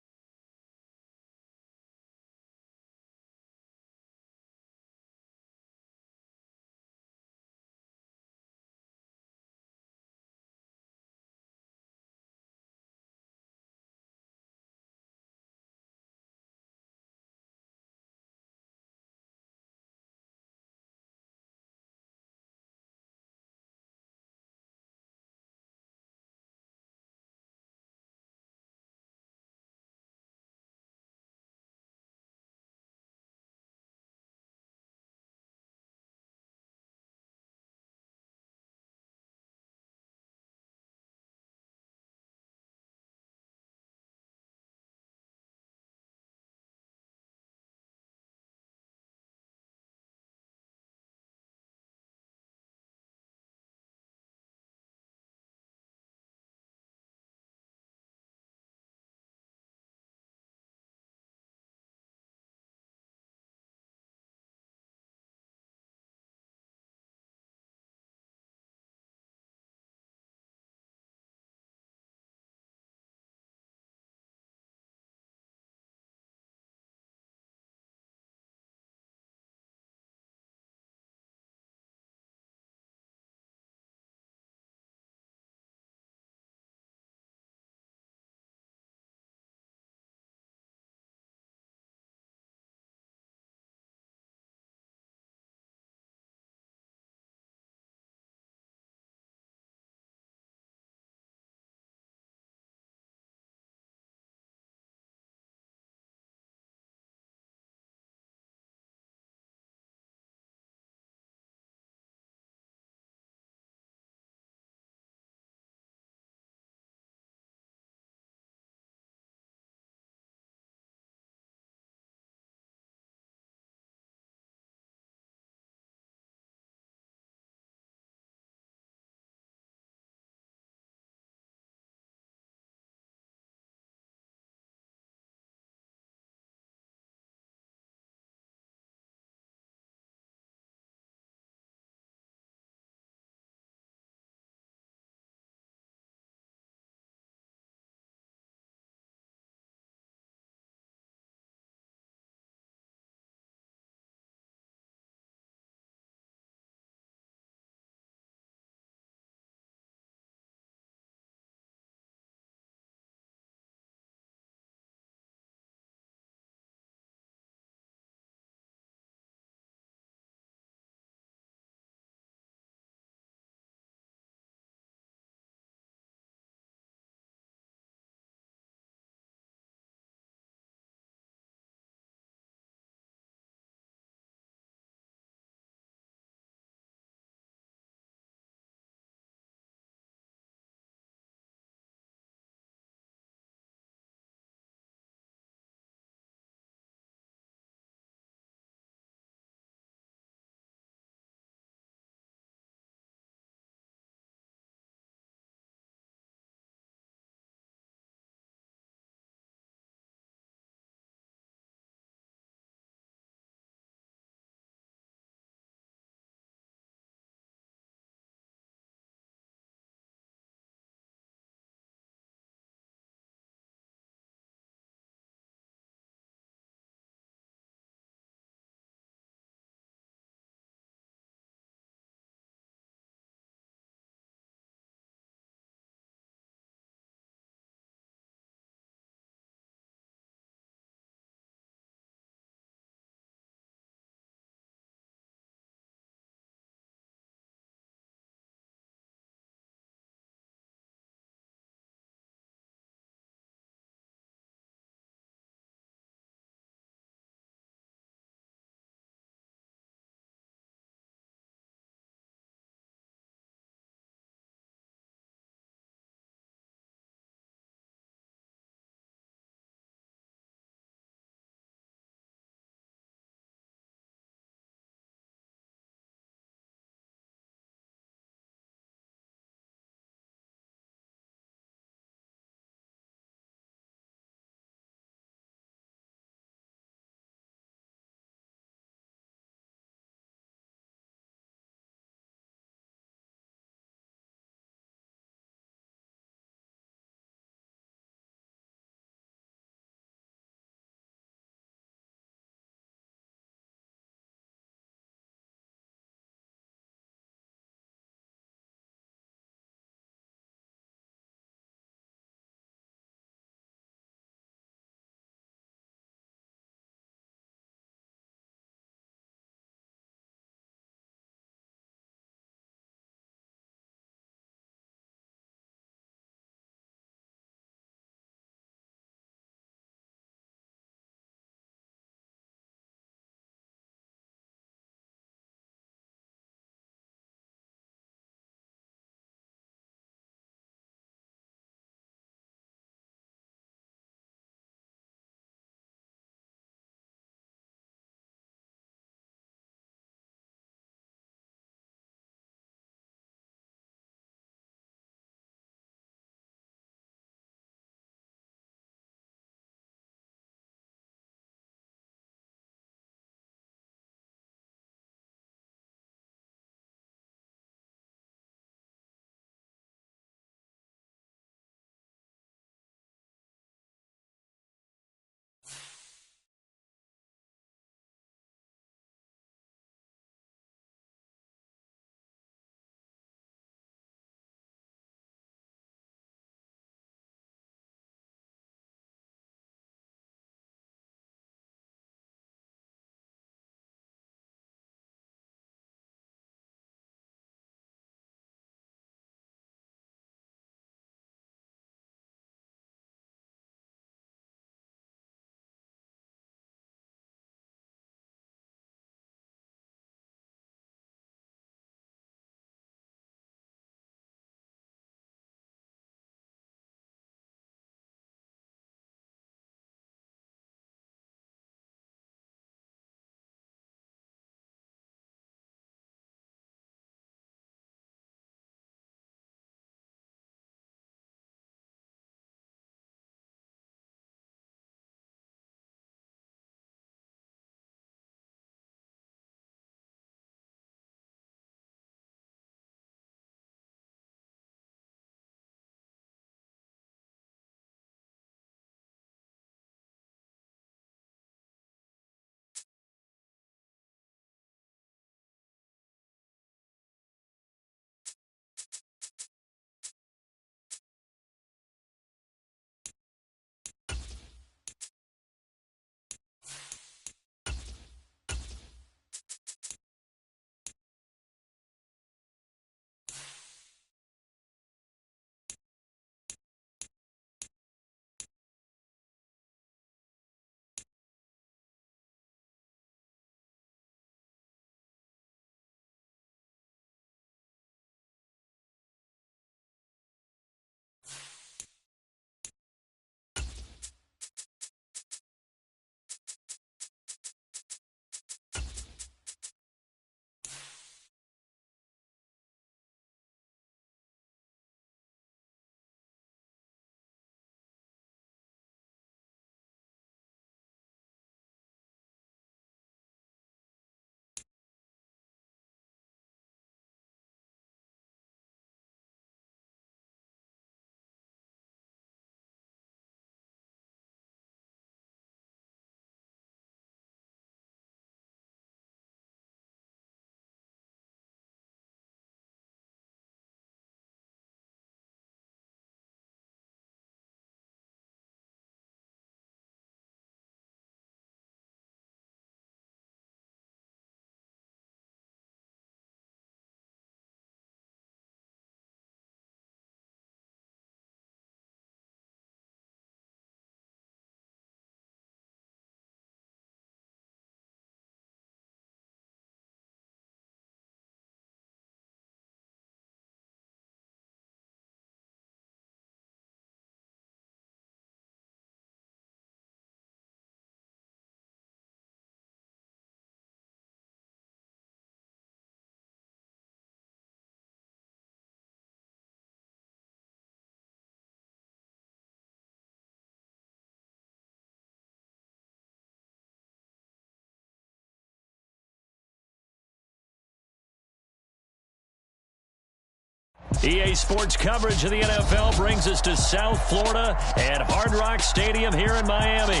EA Sports coverage of the NFL brings us to South Florida and Hard Rock Stadium here in Miami.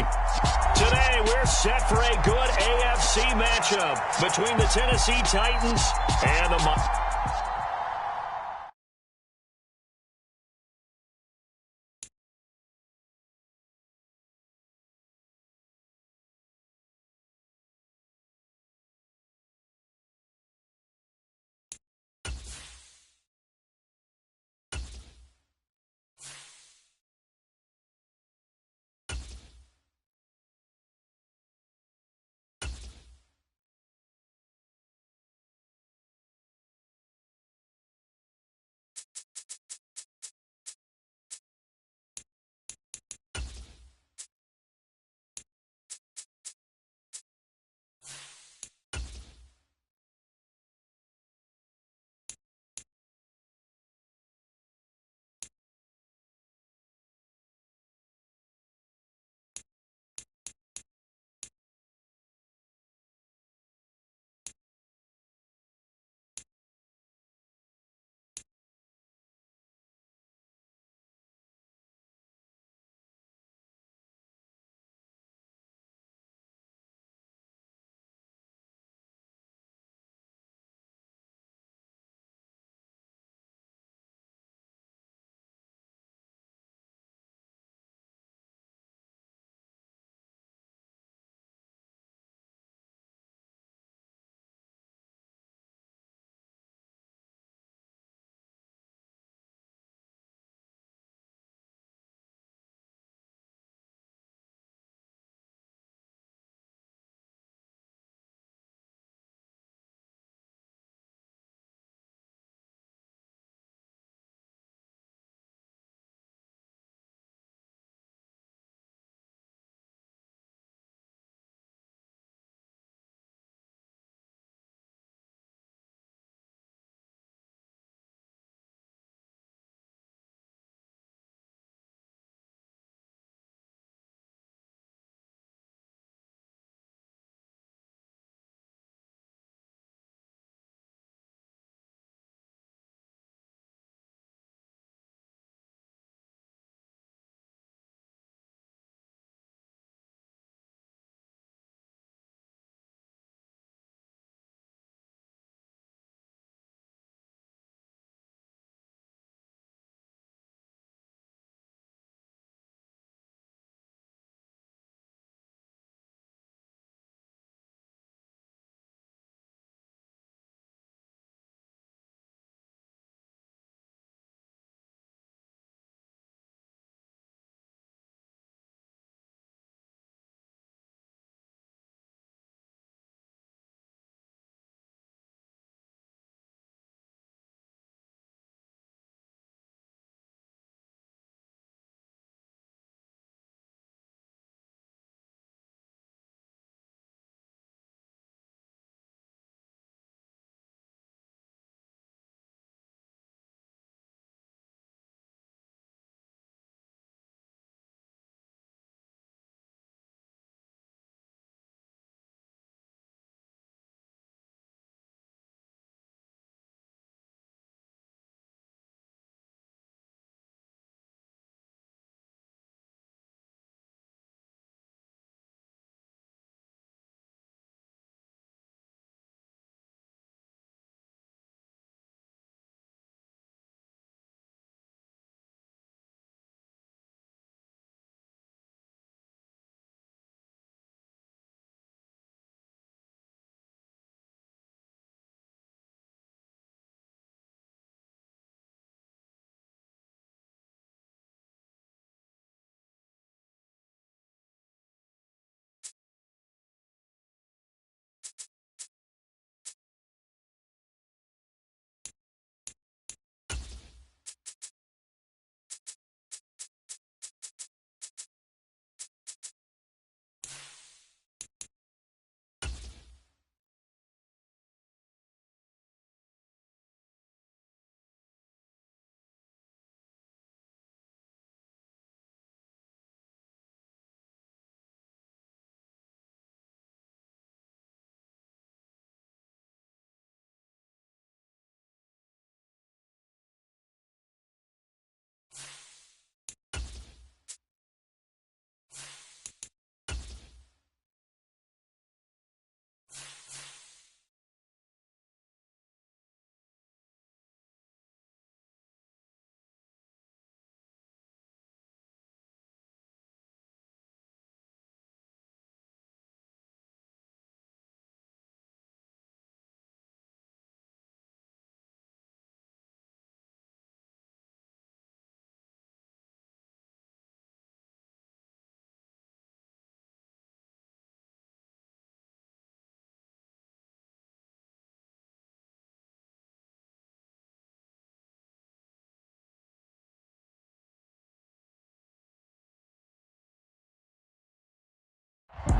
Today, we're set for a good AFC matchup between the Tennessee Titans and the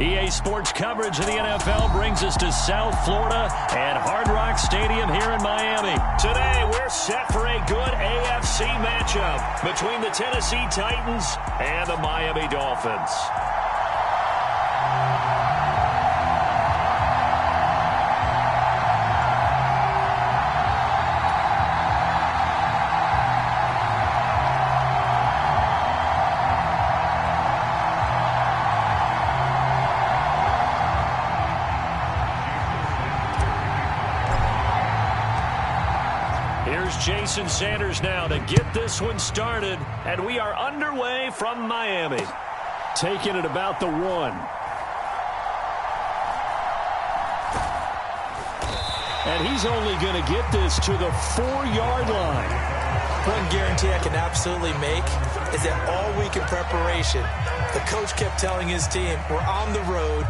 EA Sports coverage of the NFL brings us to South Florida and Hard Rock Stadium here in Miami. Today, we're set for a good AFC matchup between the Tennessee Titans and the Miami Dolphins. Jason Sanders now to get this one started, and we are underway from Miami. Taking it about the 1. And he's only going to get this to the 4-yard line. One guarantee I can absolutely make is that all week in preparation, the coach kept telling his team, we're on the road,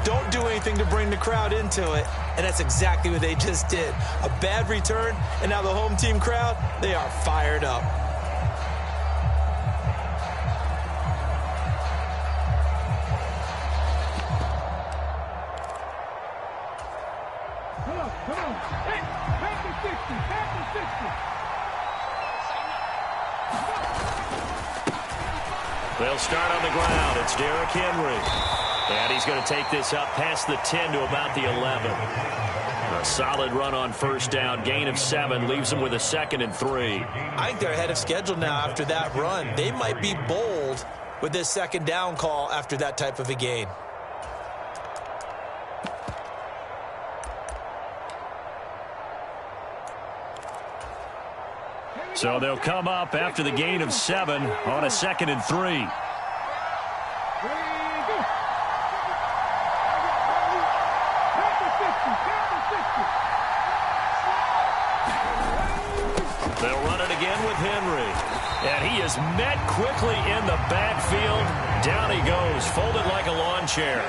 don't do anything to bring the crowd into it. And that's exactly what they just did. A bad return, and now the home team crowd, they are fired up. Come on. Hey, back to 60, back to 60. They'll start on the ground. It's Derrick Henry. And he's going to take this up past the 10 to about the 11. A solid run on first down. Gain of 7 leaves them with a 2nd and 3. I think they're ahead of schedule now after that run. They might be bold with this 2nd down call after that type of a gain. So they'll come up after the gain of 7 on a 2nd and 3. They'll run it again with Henry. And he is met quickly in the backfield. Down he goes, folded like a lawn chair.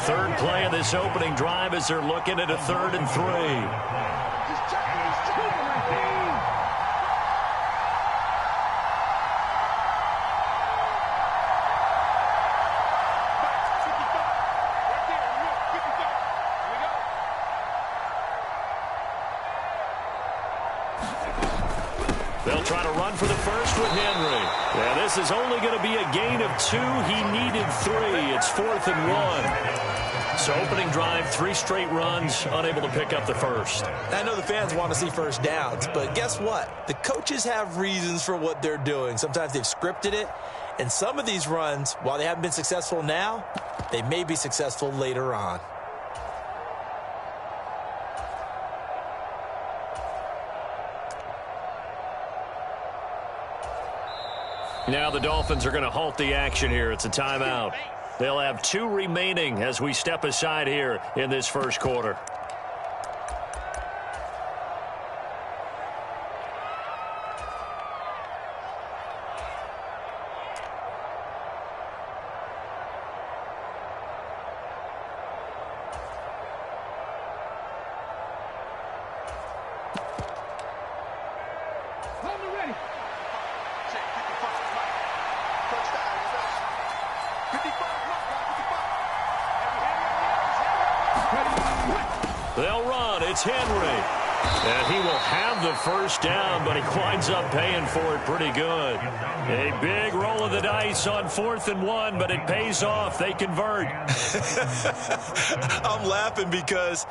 Third play of this opening drive as they're looking at a 3rd and 3. They'll try to run for the first with Henry. Yeah, this is only going to be a gain of 2. He needed 3. It's 4th and 1. So opening drive, 3 straight runs, unable to pick up the first. I know the fans want to see first downs, but guess what? The coaches have reasons for what they're doing. Sometimes they've scripted it, and some of these runs, while they haven't been successful now, they may be successful later on. Now the Dolphins are going to halt the action here. It's a timeout. They'll have 2 remaining as we step aside here in this first quarter. They'll run. It's Henry. And he will have the first down, but he winds up paying for it pretty good. A big roll of the dice on 4th and 1, but it pays off. They convert. I'm laughing because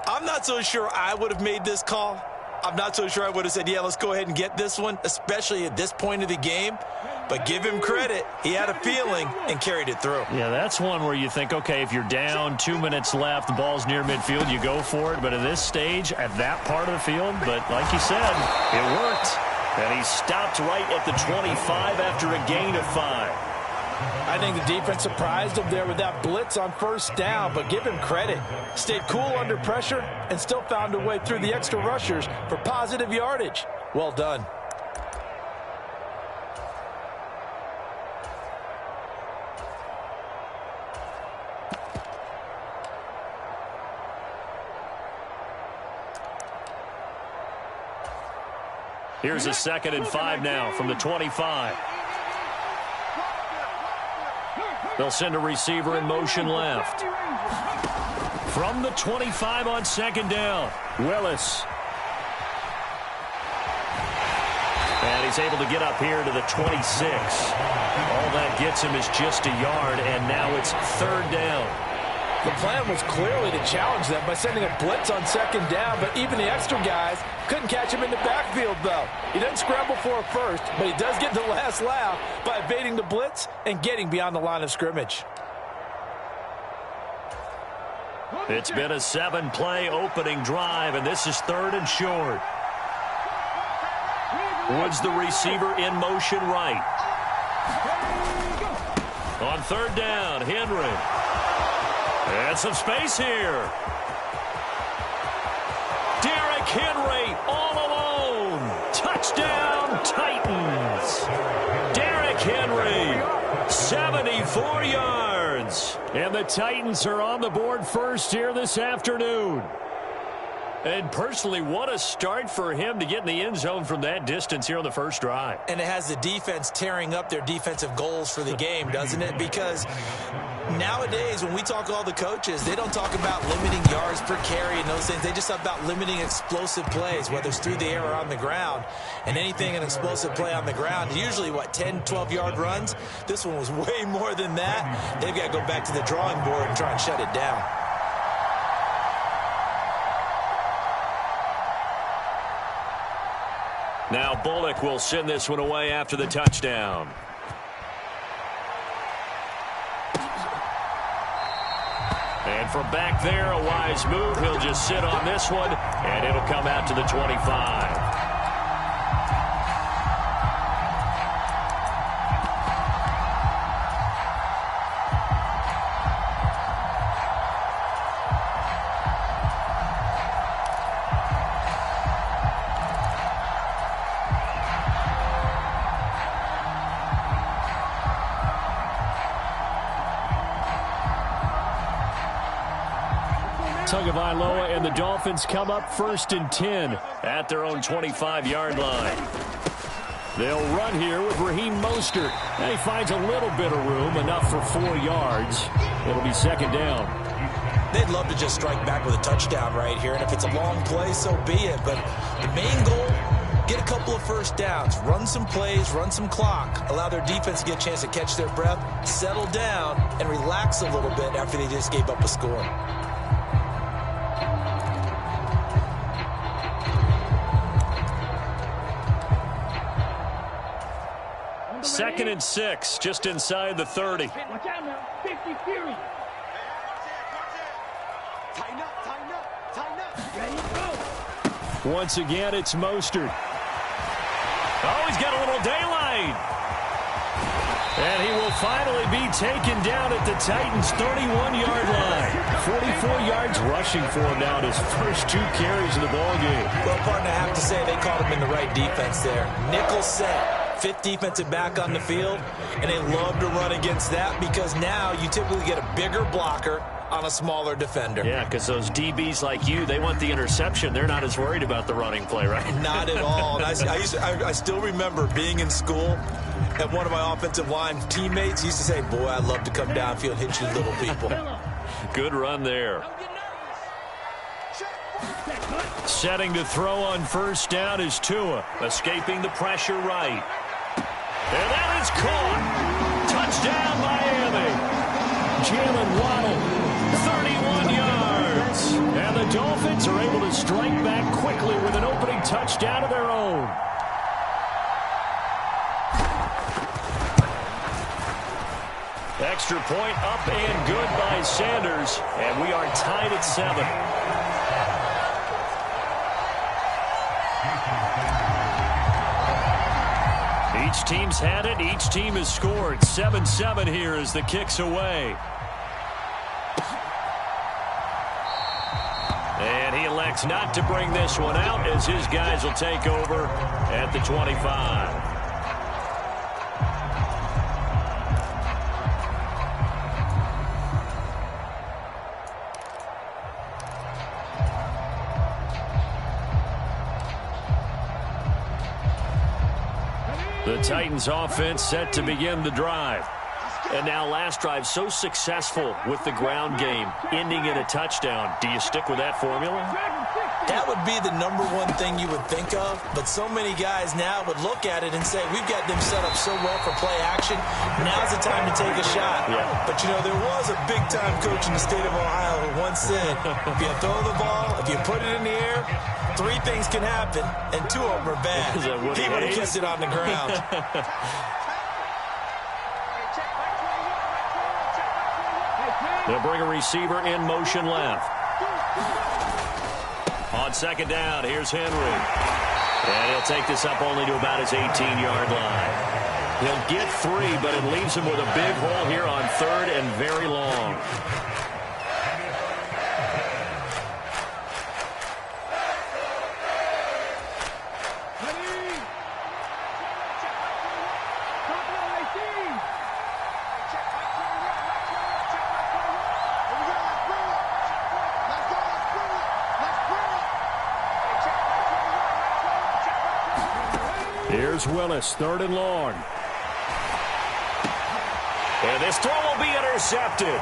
I'm not so sure I would have made this call. I'm not so sure I would have said, yeah, let's go ahead and get this one, especially at this point of the game. But give him credit. He had a feeling and carried it through. Yeah, that's one where you think, okay, if you're down, 2 minutes left, the ball's near midfield, you go for it. But at this stage, at that part of the field, but like you said, it worked. And he stopped right at the 25 after a gain of 5. I think the defense surprised him there with that blitz on first down, but give him credit. Stayed cool under pressure and still found a way through the extra rushers for positive yardage. Well done. Here's a 2nd and 5 now from the 25. They'll send a receiver in motion left. From the 25 on second down, Willis. And he's able to get up here to the 26. All that gets him is just a yard, and now it's third down. The plan was clearly to challenge them by sending a blitz on second down, but even the extra guys couldn't catch him in the backfield, though. He doesn't scramble for a first, but he does get the last laugh by evading the blitz and getting beyond the line of scrimmage. It's been a 7-play opening drive, and this is third and short. Woods the receiver in motion right. On third down, Henry. And some space here. Derrick Henry all alone. Touchdown, Titans. Derrick Henry, 74 yards. And the Titans are on the board first here this afternoon. And personally, what a start for him to get in the end zone from that distance here on the first drive. And it has the defense tearing up their defensive goals for the game, doesn't it? Because nowadays, when we talk to all the coaches, they don't talk about limiting yards per carry and those things. They just talk about limiting explosive plays, whether it's through the air or on the ground. And anything an explosive play on the ground, usually, 10, 12-yard runs? This one was way more than that. They've got to go back to the drawing board and try and shut it down. Now Bullock will send this one away after the touchdown. And from back there, a wise move. He'll just sit on this one, and it'll come out to the 25. Tagovailoa and the Dolphins come up first and 10 at their own 25-yard line. They'll run here with Raheem Mostert. And he finds a little bit of room, enough for 4 yards. It'll be second down. They'd love to just strike back with a touchdown right here, and if it's a long play, so be it. But the main goal, get a couple of first downs, run some plays, run some clock, allow their defense to get a chance to catch their breath, settle down, and relax a little bit after they just gave up a score. Second and 6, just inside the 30. Watch out now. 50 Fury. Tighten up, tighten up, tighten up. Ready, go. Once again, it's Mostert. Oh, he's got a little daylight. And he will finally be taken down at the Titans' 31-yard line. 44 yards rushing for him now in his first 2 carries of the ballgame. Well, partner, I have to say they caught him in the right defense there. Nickel set. 5th defensive back on the field, and they love to run against that because now you typically get a bigger blocker on a smaller defender. Yeah, because those DBs like you, they want the interception. They're not as worried about the running play, right? Not at all. And I still remember being in school, and one of my offensive line teammates used to say, boy, I'd love to come downfield and hit you little people. Good run there. Setting to throw on first down is Tua, escaping the pressure right. And that is caught. Touchdown, Miami. Jalen Waddle, 31 yards. And the Dolphins are able to strike back quickly with an opening touchdown of their own. Extra point up and good by Sanders. And we are tied at 7. Each team's had it. Each team has scored. 7-7 here as the kick's away. And he elects not to bring this one out as his guys will take over at the 25. The Titans offense set to begin the drive. And now last drive so successful with the ground game, ending in a touchdown. Do you stick with that formula? That would be the number one thing you would think of, but so many guys now would look at it and say, we've got them set up so well for play action, now's the time to take a shot. Yeah. But, you know, there was a big-time coach in the state of Ohio who once said, if you throw the ball, if you put it in the air, 3 things can happen, and 2 of them are bad. He would have kept it on the ground. They'll bring a receiver in motion left. On second down, here's Henry. And he'll take this up only to about his 18-yard line. He'll get 3, but it leaves him with a big hole here on 3rd and very long. Here's Willis, 3rd and long. And this throw will be intercepted.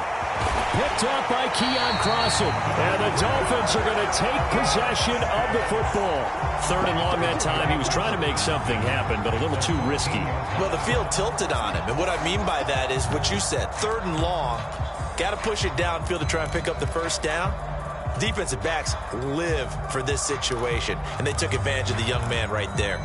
Picked off by Keon Crossan. And the Dolphins are going to take possession of the football. 3rd and long that time. He was trying to make something happen, but a little too risky. Well, the field tilted on him. And what I mean by that is what you said. 3rd and long. Got to push it downfield to try and pick up the first down. Defensive backs live for this situation. And they took advantage of the young man right there.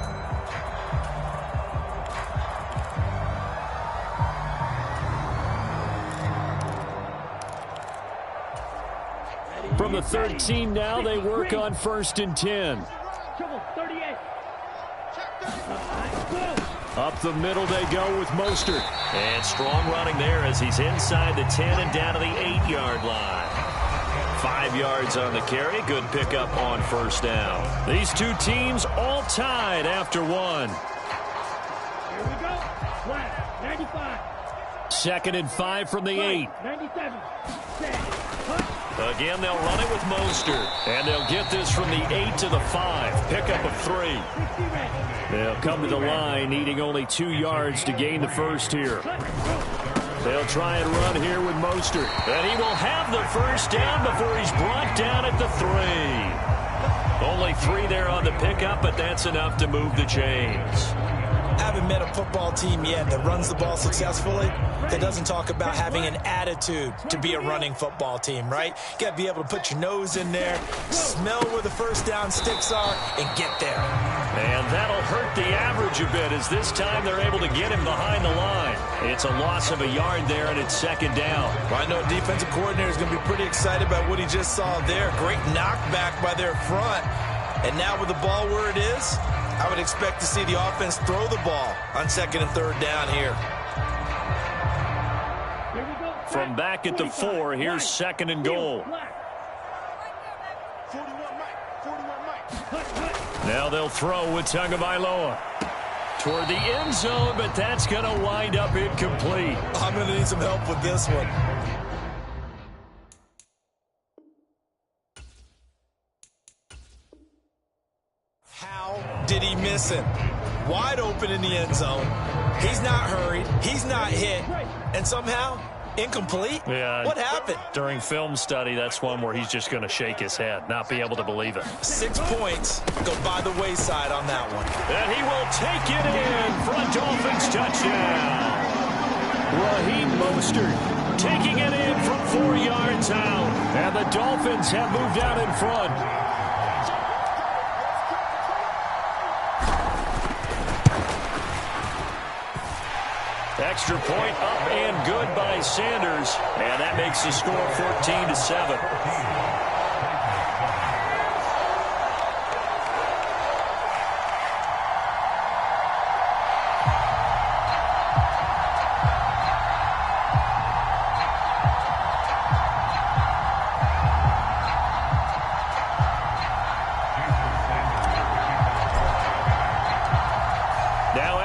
From the 13 now, they work on 1st and 10. Up the middle they go with Mostert. And strong running there as he's inside the 10 and down to the 8-yard line. 5 yards on the carry. Good pickup on 1st down. These 2 teams all tied after 1. Here we go. Flat, 95. 2nd and 5 from the 8. 97. Again, they'll run it with Mostert. And they'll get this from the 8 to the 5. Pickup of 3. They'll come to the line, needing only 2 yards to gain the first here. They'll try and run here with Mostert. And he will have the first down before he's brought down at the 3. Only 3 there on the pickup, but that's enough to move the chains. Haven't met a football team yet that runs the ball successfully that doesn't talk about having an attitude to be a running football team, right? You got to be able to put your nose in there, smell where the first down sticks are, and get there. And that'll hurt the average a bit as this time they're able to get him behind the line. It's a loss of a yard there, and it's 2nd down. Well, I know a defensive coordinator is going to be pretty excited about what he just saw there. Great knockback by their front. And now with the ball where it is, I would expect to see the offense throw the ball on 2nd and 3rd down here. From back at the 4, here's 2nd and goal. Now they'll throw with Tagovailoa toward the end zone, but that's going to wind up incomplete. I'm going to need some help with this one. How did he miss him? Wide open in the end zone. He's not hurried. He's not hit. And somehow, incomplete? Yeah. What happened? During film study, that's one where he's just going to shake his head, not be able to believe it. 6 points go by the wayside on that one. And he will take it in for a Dolphins touchdown. Raheem Mostert taking it in from 4 yards out. And the Dolphins have moved out in front. Extra point up and good by Sanders. And that makes the score 14-7.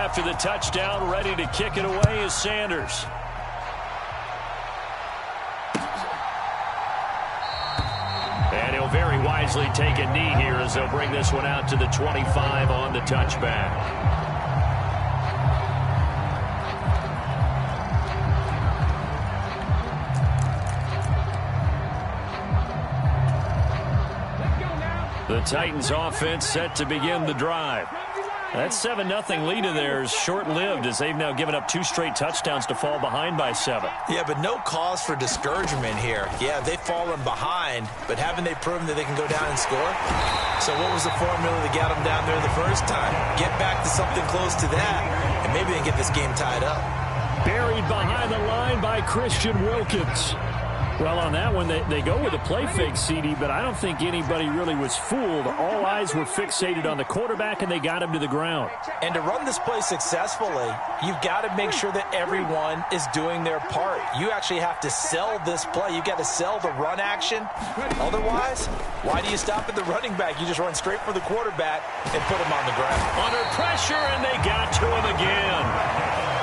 After the touchdown, ready to kick it away is Sanders. And he'll very wisely take a knee here as they'll bring this one out to the 25 on the touchback. The Titans offense set to begin the drive. That 7-0 lead of theirs short-lived as they've now given up 2 straight touchdowns to fall behind by 7. Yeah, but no cause for discouragement here. Yeah, they've fallen behind, but haven't they proven that they can go down and score? So what was the formula that got them down there the first time? Get back to something close to that, and maybe they can get this game tied up. Buried behind the line by Christian Wilkins. Well, on that one, they go with a play fake, CD, but I don't think anybody really was fooled. All eyes were fixated on the quarterback, and they got him to the ground. And to run this play successfully, you've got to make sure that everyone is doing their part. You actually have to sell this play. You've got to sell the run action. Otherwise, why do you stop at the running back? You just run straight for the quarterback and put him on the ground. Under pressure, and they got to him again.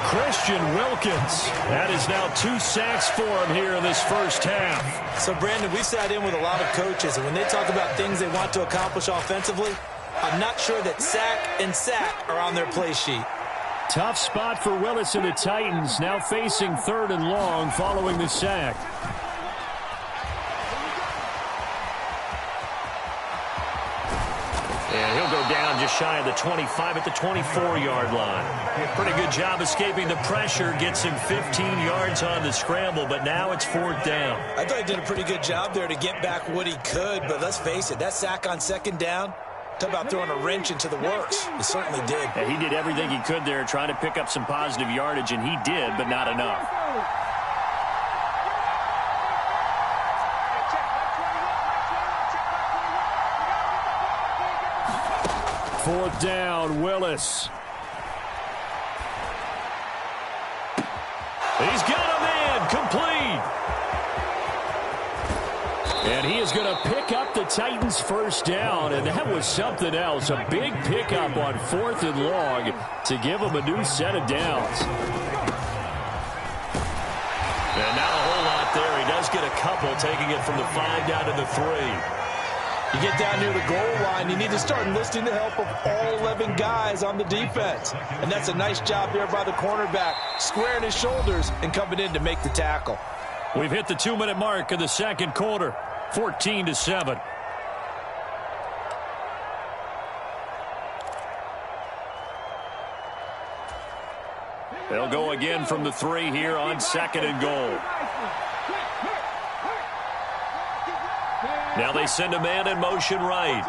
Christian Wilkins. That is now 2 sacks for him here in this first half. So, Brandon, we sat in with a lot of coaches, and when they talk about things they want to accomplish offensively, I'm not sure that sack and sack are on their play sheet. Tough spot for Willis and the Titans, now facing 3rd and long following the sack. And he'll go down just shy of the 25 at the 24-yard line. Pretty good job escaping the pressure. Gets him 15 yards on the scramble, but now it's 4th down. I thought he did a pretty good job there to get back what he could, but let's face it, that sack on 2nd down, talk about throwing a wrench into the works. He certainly did. Yeah, he did everything he could there trying to pick up some positive yardage, and he did, but not enough. Fourth down, Willis. He's got a man complete. And he is going to pick up the Titans' first down, and that was something else. A big pickup on 4th and long to give him a new set of downs. And not a whole lot there. He does get a couple, taking it from the 5 down to the 3. You get down near the goal line, you need to start enlisting the help of all 11 guys on the defense. And that's a nice job there by the cornerback, squaring his shoulders and coming in to make the tackle. We've hit the 2-minute mark of the second quarter, 14-7. They'll go again from the 3 here on 2nd and goal. Now they send a man in motion right.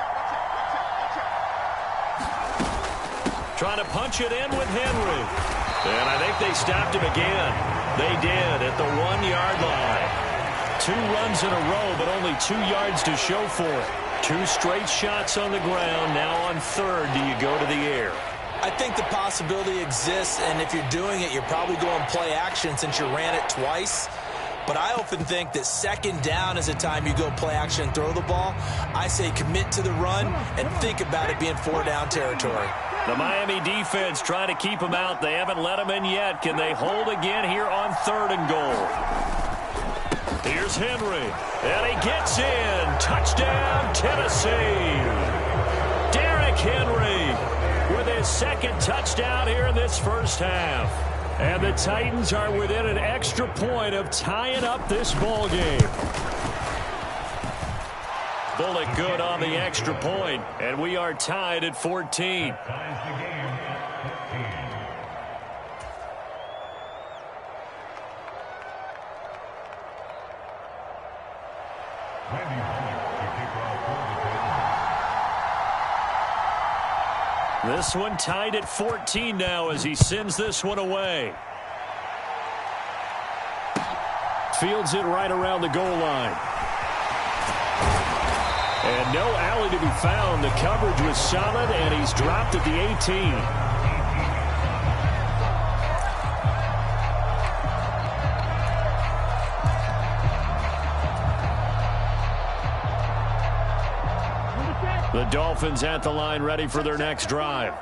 Trying to punch it in with Henry. And I think they stopped him again. They did at the 1-yard line. 2 runs in a row, but only 2 yards to show for it. 2 straight shots on the ground. Now on 3rd, do you go to the air? I think the possibility exists, and if you're doing it, you're probably going play action since you ran it twice. But I often think that 2nd down is a time you go play action and throw the ball. I say commit to the run and think about it being 4-down territory. The Miami defense trying to keep him out. They haven't let him in yet. Can they hold again here on 3rd and goal? Here's Henry. And he gets in. Touchdown, Tennessee. Derrick Henry with his 2nd touchdown here in this first half. And the Titans are within an extra point of tying up this ball game. Bullet good on the extra point, and we are tied at 14. This one tied at 14 now as he sends this one away. Fields it right around the goal line. And no alley to be found. The coverage was solid, and he's dropped at the 18. The Dolphins at the line ready for their next drive.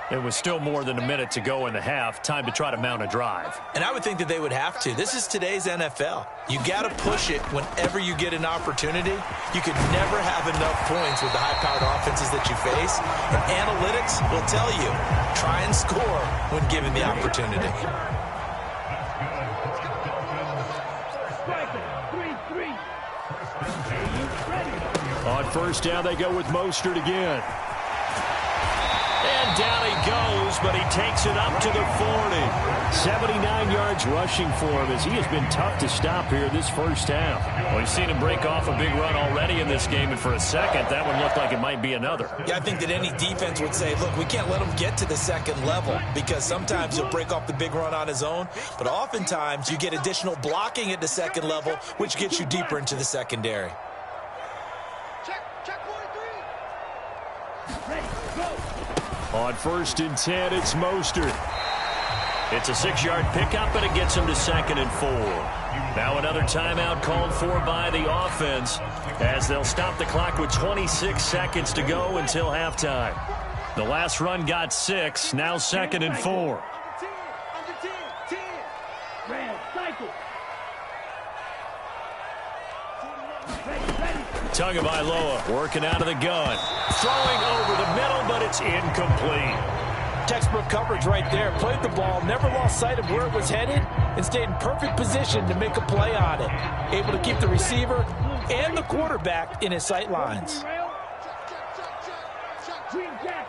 It was still more than a minute to go in the half. Time to try to mount a drive. And I would think that they would have to. This is today's NFL. You got to push it whenever you get an opportunity. You could never have enough points with the high-powered offenses that you face. And analytics will tell you, try and score when given the opportunity. On On first down, they go with Mostert again. And down he goes, but he takes it up to the 40. 79 yards rushing for him as he has been tough to stop here this first half. Well, we've seen him break off a big run already in this game, and for a second, that one looked like it might be another. Yeah, I think that any defense would say, look, we can't let him get to the second level because sometimes he'll break off the big run on his own, but oftentimes you get additional blocking at the second level, which gets you deeper into the secondary. Check 43. Ready, go. On first and 10, it's Mostert. It's a 6-yard pickup, and it gets him to 2nd and 4. Now another timeout called for by the offense as they'll stop the clock with 26 seconds to go until halftime. The last run got 6, now 2nd and 4. Under 10. Red, cycle. Ready. Tagovailoa working out of the gun. Throwing over the middle, but it's incomplete. Textbook coverage right there. Played the ball, never lost sight of where it was headed, and stayed in perfect position to make a play on it. Able to keep the receiver and the quarterback in his sight lines. Green jack.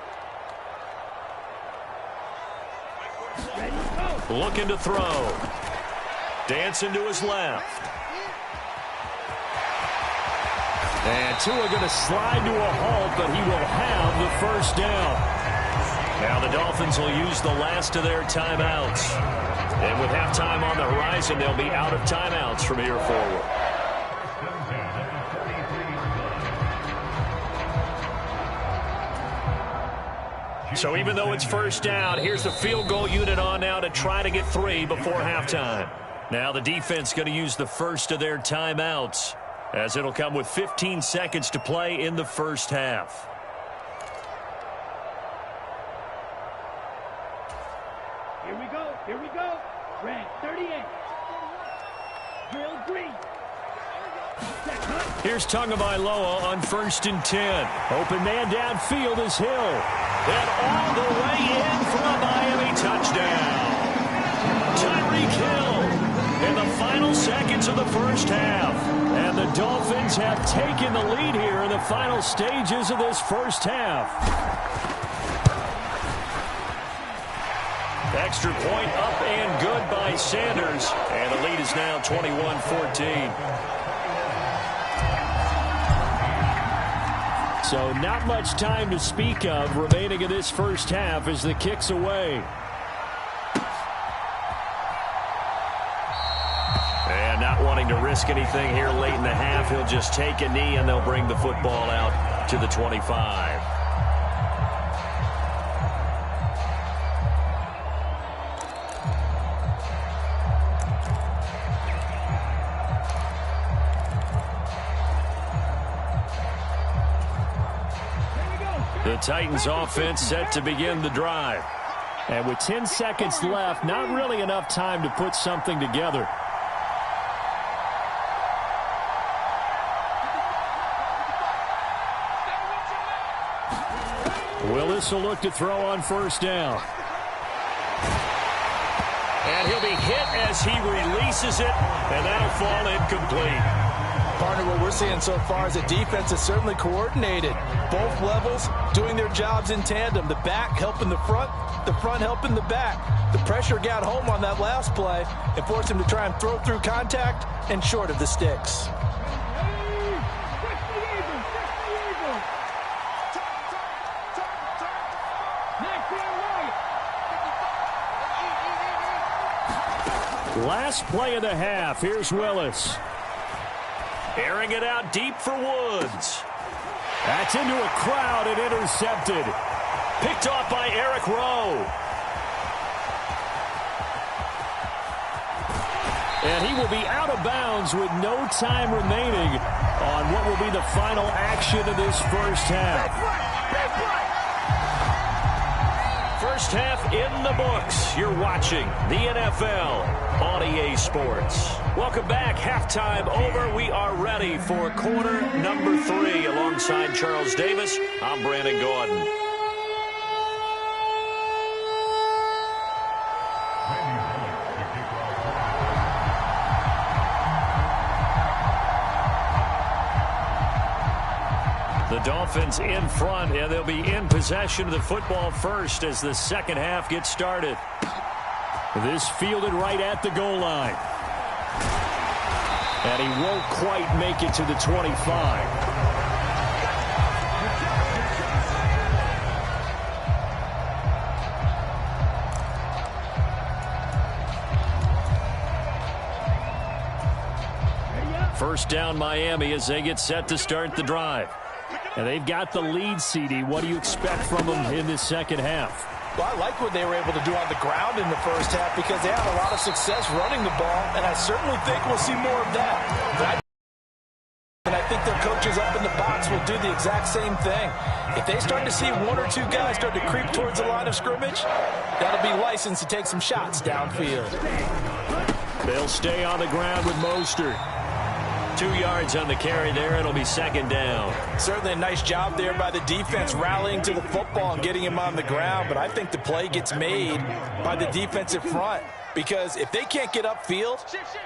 Ready, go. Looking to throw. Dancing to his left. And Tua going to slide to a halt, but he will have the first down. Now the Dolphins will use the last of their timeouts. And with halftime on the horizon, they'll be out of timeouts from here forward. So even though it's first down, here's the field goal unit on now to try to get 3 before halftime. Now the defense going to use the first of their timeouts, as it'll come with 15 seconds to play in the first half. Here we go. Red, 38. Drill green. Here's Tagovailoa on first and 10. Open man downfield is Hill. And all the way in for a Miami touchdown. Tyreek Hill in the final seconds of the first half. And the Dolphins have taken the lead here in the final stages of this first half. Extra point up and good by Sanders. And the lead is now 21-14. So not much time to speak of remaining in this first half as the kick's away. And not wanting to risk anything here late in the half, he'll just take a knee and they'll bring the football out to the 25. The Titans offense set to begin the drive. And with 10 seconds left, not really enough time to put something together. Willis will look to throw on first down. And he'll be hit as he releases it, and that'll fall incomplete. Partner, what we're seeing so far is a defense that's certainly coordinated. Both levels doing their jobs in tandem. The back helping the front helping the back. The pressure got home on that last play and forced him to try and throw through contact and short of the sticks. Last play of the half. Here's Willis. Airing it out deep for Woods. That's into a crowd and intercepted. Picked off by Eric Rowe. And he will be out of bounds with no time remaining on what will be the final action of this first half. First half in the books. You're watching the NFL on EA Sports. Welcome back. Halftime over. We are ready for quarter number 3. Alongside Charles Davis, I'm Brandon Gordon. The Dolphins in front, and they'll be in possession of the football first as the second half gets started. This fielded right at the goal line. And he won't quite make it to the 25. First down Miami as they get set to start the drive. And they've got the lead, CD. What do you expect from them in this second half? Well, I like what they were able to do on the ground in the first half because they had a lot of success running the ball, and I certainly think we'll see more of that. And I think their coaches up in the box will do the exact same thing. If they start to see one or two guys start to creep towards the line of scrimmage, that'll be licensed to take some shots downfield. They'll stay on the ground with Mostert. 2 yards on the carry there. It'll be second down. Certainly a nice job there by the defense rallying to the football and getting him on the ground, but I think the play gets made by the defensive front because if they can't get upfield,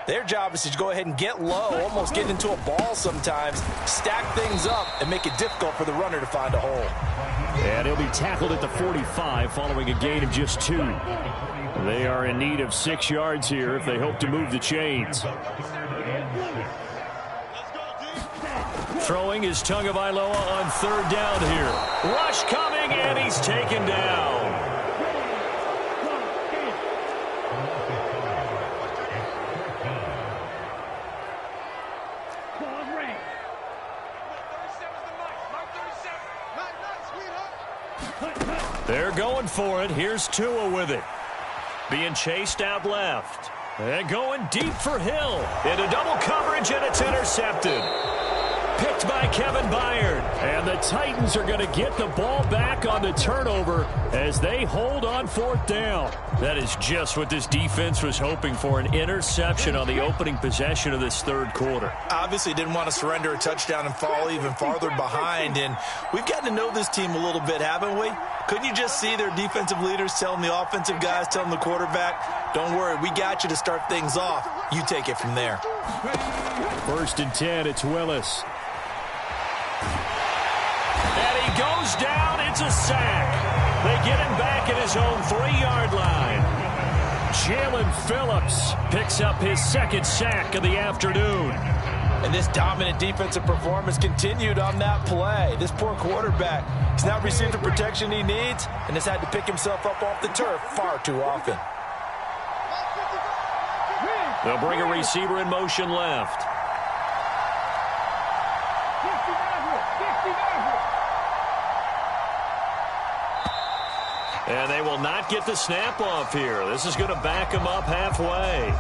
their job is to go ahead and get low, almost get into a ball sometimes, stack things up, and make it difficult for the runner to find a hole. And he'll be tackled at the 45 following a gain of just 2. They are in need of 6 yards here if they hope to move the chains. Throwing is Tagovailoa on third down here. Rush coming, and he's taken down. They're going for it. Here's Tua with it. Being chased out left. And going deep for Hill. Into double coverage, and it's intercepted. Picked by Kevin Byard. And the Titans are going to get the ball back on the turnover as they hold on fourth down. That is just what this defense was hoping for, an interception on the opening possession of this third quarter. Obviously didn't want to surrender a touchdown and fall even farther behind. And we've gotten to know this team a little bit, haven't we? Couldn't you just see their defensive leaders telling the offensive guys, telling the quarterback, don't worry, we got you to start things off. You take it from there. 1st and 10, it's Willis. And he goes down. It's a sack. They get him back at his own 3-yard line. Jalen Phillips picks up his second sack of the afternoon. And this dominant defensive performance continued on that play. This poor quarterback has not received the protection he needs and has had to pick himself up off the turf far too often. They'll bring a receiver in motion left. And they will not get the snap off here. This is going to back them up halfway.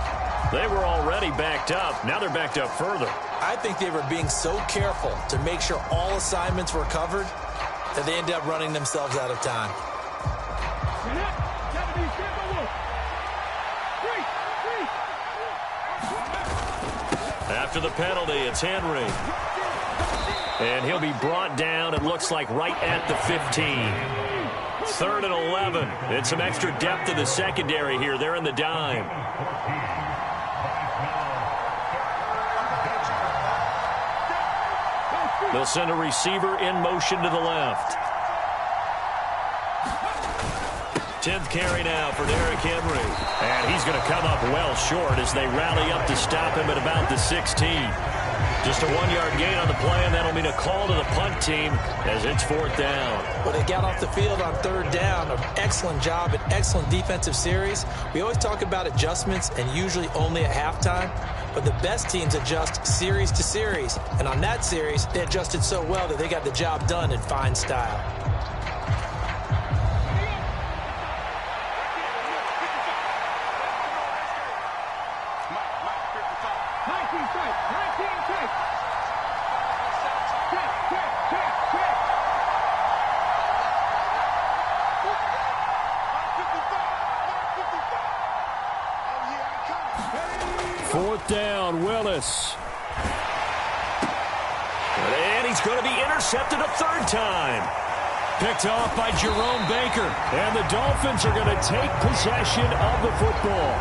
They were already backed up. Now they're backed up further. I think they were being so careful to make sure all assignments were covered that they ended up running themselves out of time. After the penalty, it's Henry. And he'll be brought down, it looks like, right at the 15. 3rd and 11. And some extra depth in the secondary here. They're in the dime. They'll send a receiver in motion to the left. 10th carry now for Derrick Henry. And he's going to come up well short as they rally up to stop him at about the 16. Just a 1-yard gain on the play, and that'll mean a call to the punt team as it's 4th down. Well, they got off the field on 3rd down. An excellent job, an excellent defensive series. We always talk about adjustments and usually only at halftime, but the best teams adjust series to series. And on that series, they adjusted so well that they got the job done in fine style. Down, Willis. And he's going to be intercepted a 3rd time. Picked off by Jerome Baker. And the Dolphins are going to take possession of the football.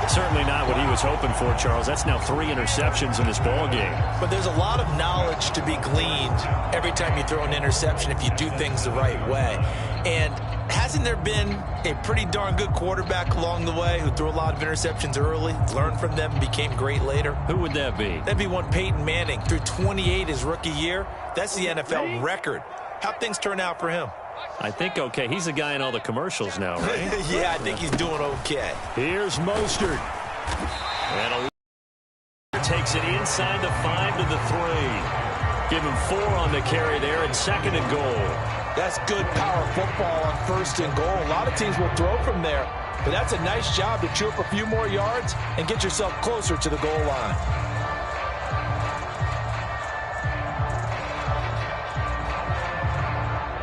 Certainly not what he was hoping for, Charles. That's now 3 interceptions in this ball game. But there's a lot of knowledge to be gleaned every time you throw an interception if you do things the right way. And hasn't there been a pretty darn good quarterback along the way who threw a lot of interceptions early, learned from them, and became great later? Who would that be? That'd be one Peyton Manning. Threw 28 his rookie year. That's the NFL record. How'd things turn out for him? I think okay. He's the guy in all the commercials now, right? Yeah, I think he's doing okay. Here's Mostert. And takes it inside the 5 to the 3. Give him 4 on the carry there and 2nd and goal. That's good power football on 1st and goal. A lot of teams will throw from there, but that's a nice job to chew up a few more yards and get yourself closer to the goal line.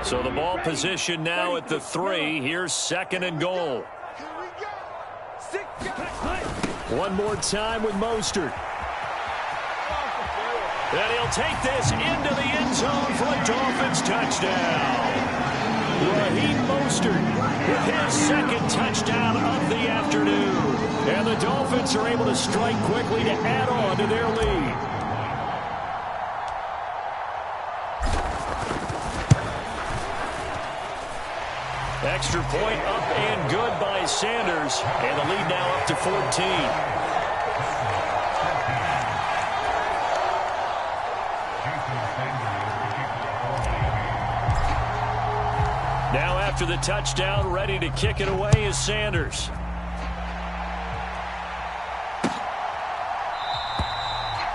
So the ball position now at the 3. Here's 2nd and goal. One more time with Mostert. And he'll take this into the end zone for a Dolphins touchdown. Raheem Mostert with his 2nd touchdown of the afternoon. And the Dolphins are able to strike quickly to add on to their lead. Extra point up and good by Sanders. And the lead now up to 14. Now after the touchdown, ready to kick it away is Sanders.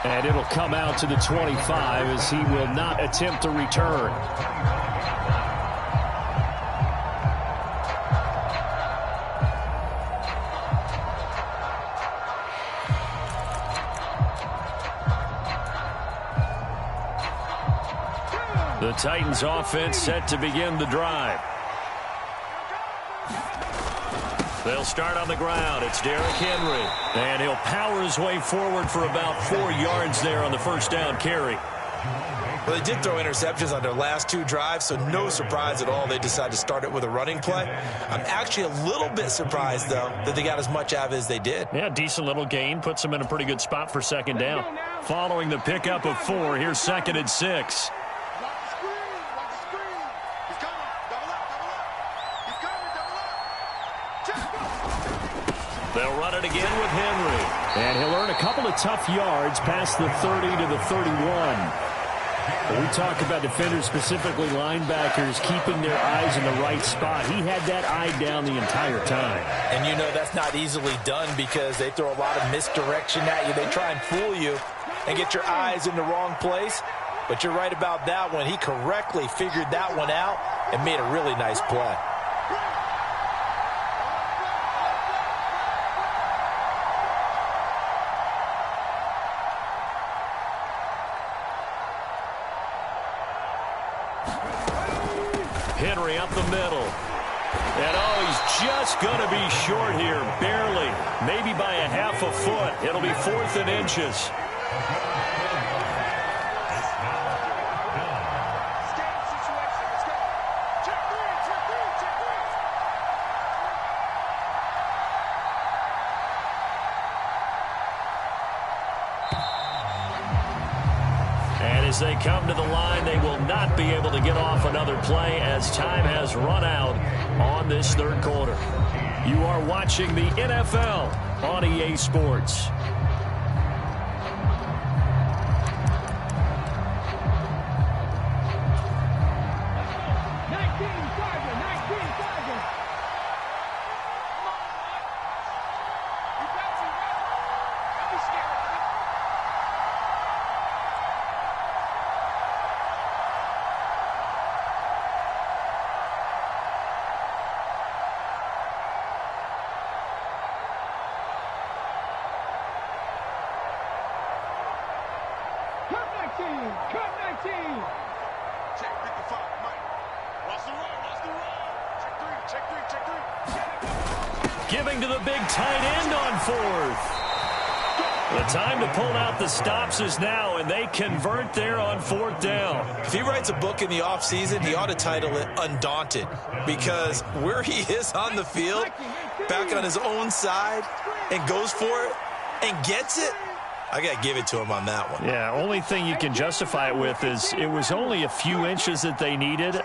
And it'll come out to the 25 as he will not attempt to return. The Titans offense set to begin the drive. They'll start on the ground. It's Derrick Henry. And he'll power his way forward for about 4 yards there on the 1st down carry. Well, they did throw interceptions on their last 2 drives, so no surprise at all they decided to start it with a running play. I'm actually a little bit surprised, though, that they got as much out of it as they did. Yeah, decent little gain. Puts them in a pretty good spot for 2nd down. Following the pickup of 4, here's 2nd and 6. They'll run it again with Henry. And he'll earn a couple of tough yards past the 30 to the 31. When we talk about defenders, specifically linebackers, keeping their eyes in the right spot. He had that eye down the entire time. And you know that's not easily done because they throw a lot of misdirection at you. They try and fool you and get your eyes in the wrong place. But you're right about that one. He correctly figured that one out and made a really nice play. Henry up the middle. And oh, he's just going to be short here, barely. Maybe by a half a foot. It'll be 4th and inches. As they come to the line, they will not be able to get off another play as time has run out on this 3rd quarter. You are watching the NFL on EA Sports. Giving to the big tight end on 4th. The time to pull out the stops is now, and they convert there on 4th down. If he writes a book in the offseason, he ought to title it Undaunted, because where he is on the field, back on his own side, and goes for it and gets it, I got to give it to him on that one. Yeah, only thing you can justify it with is it was only a few inches that they needed.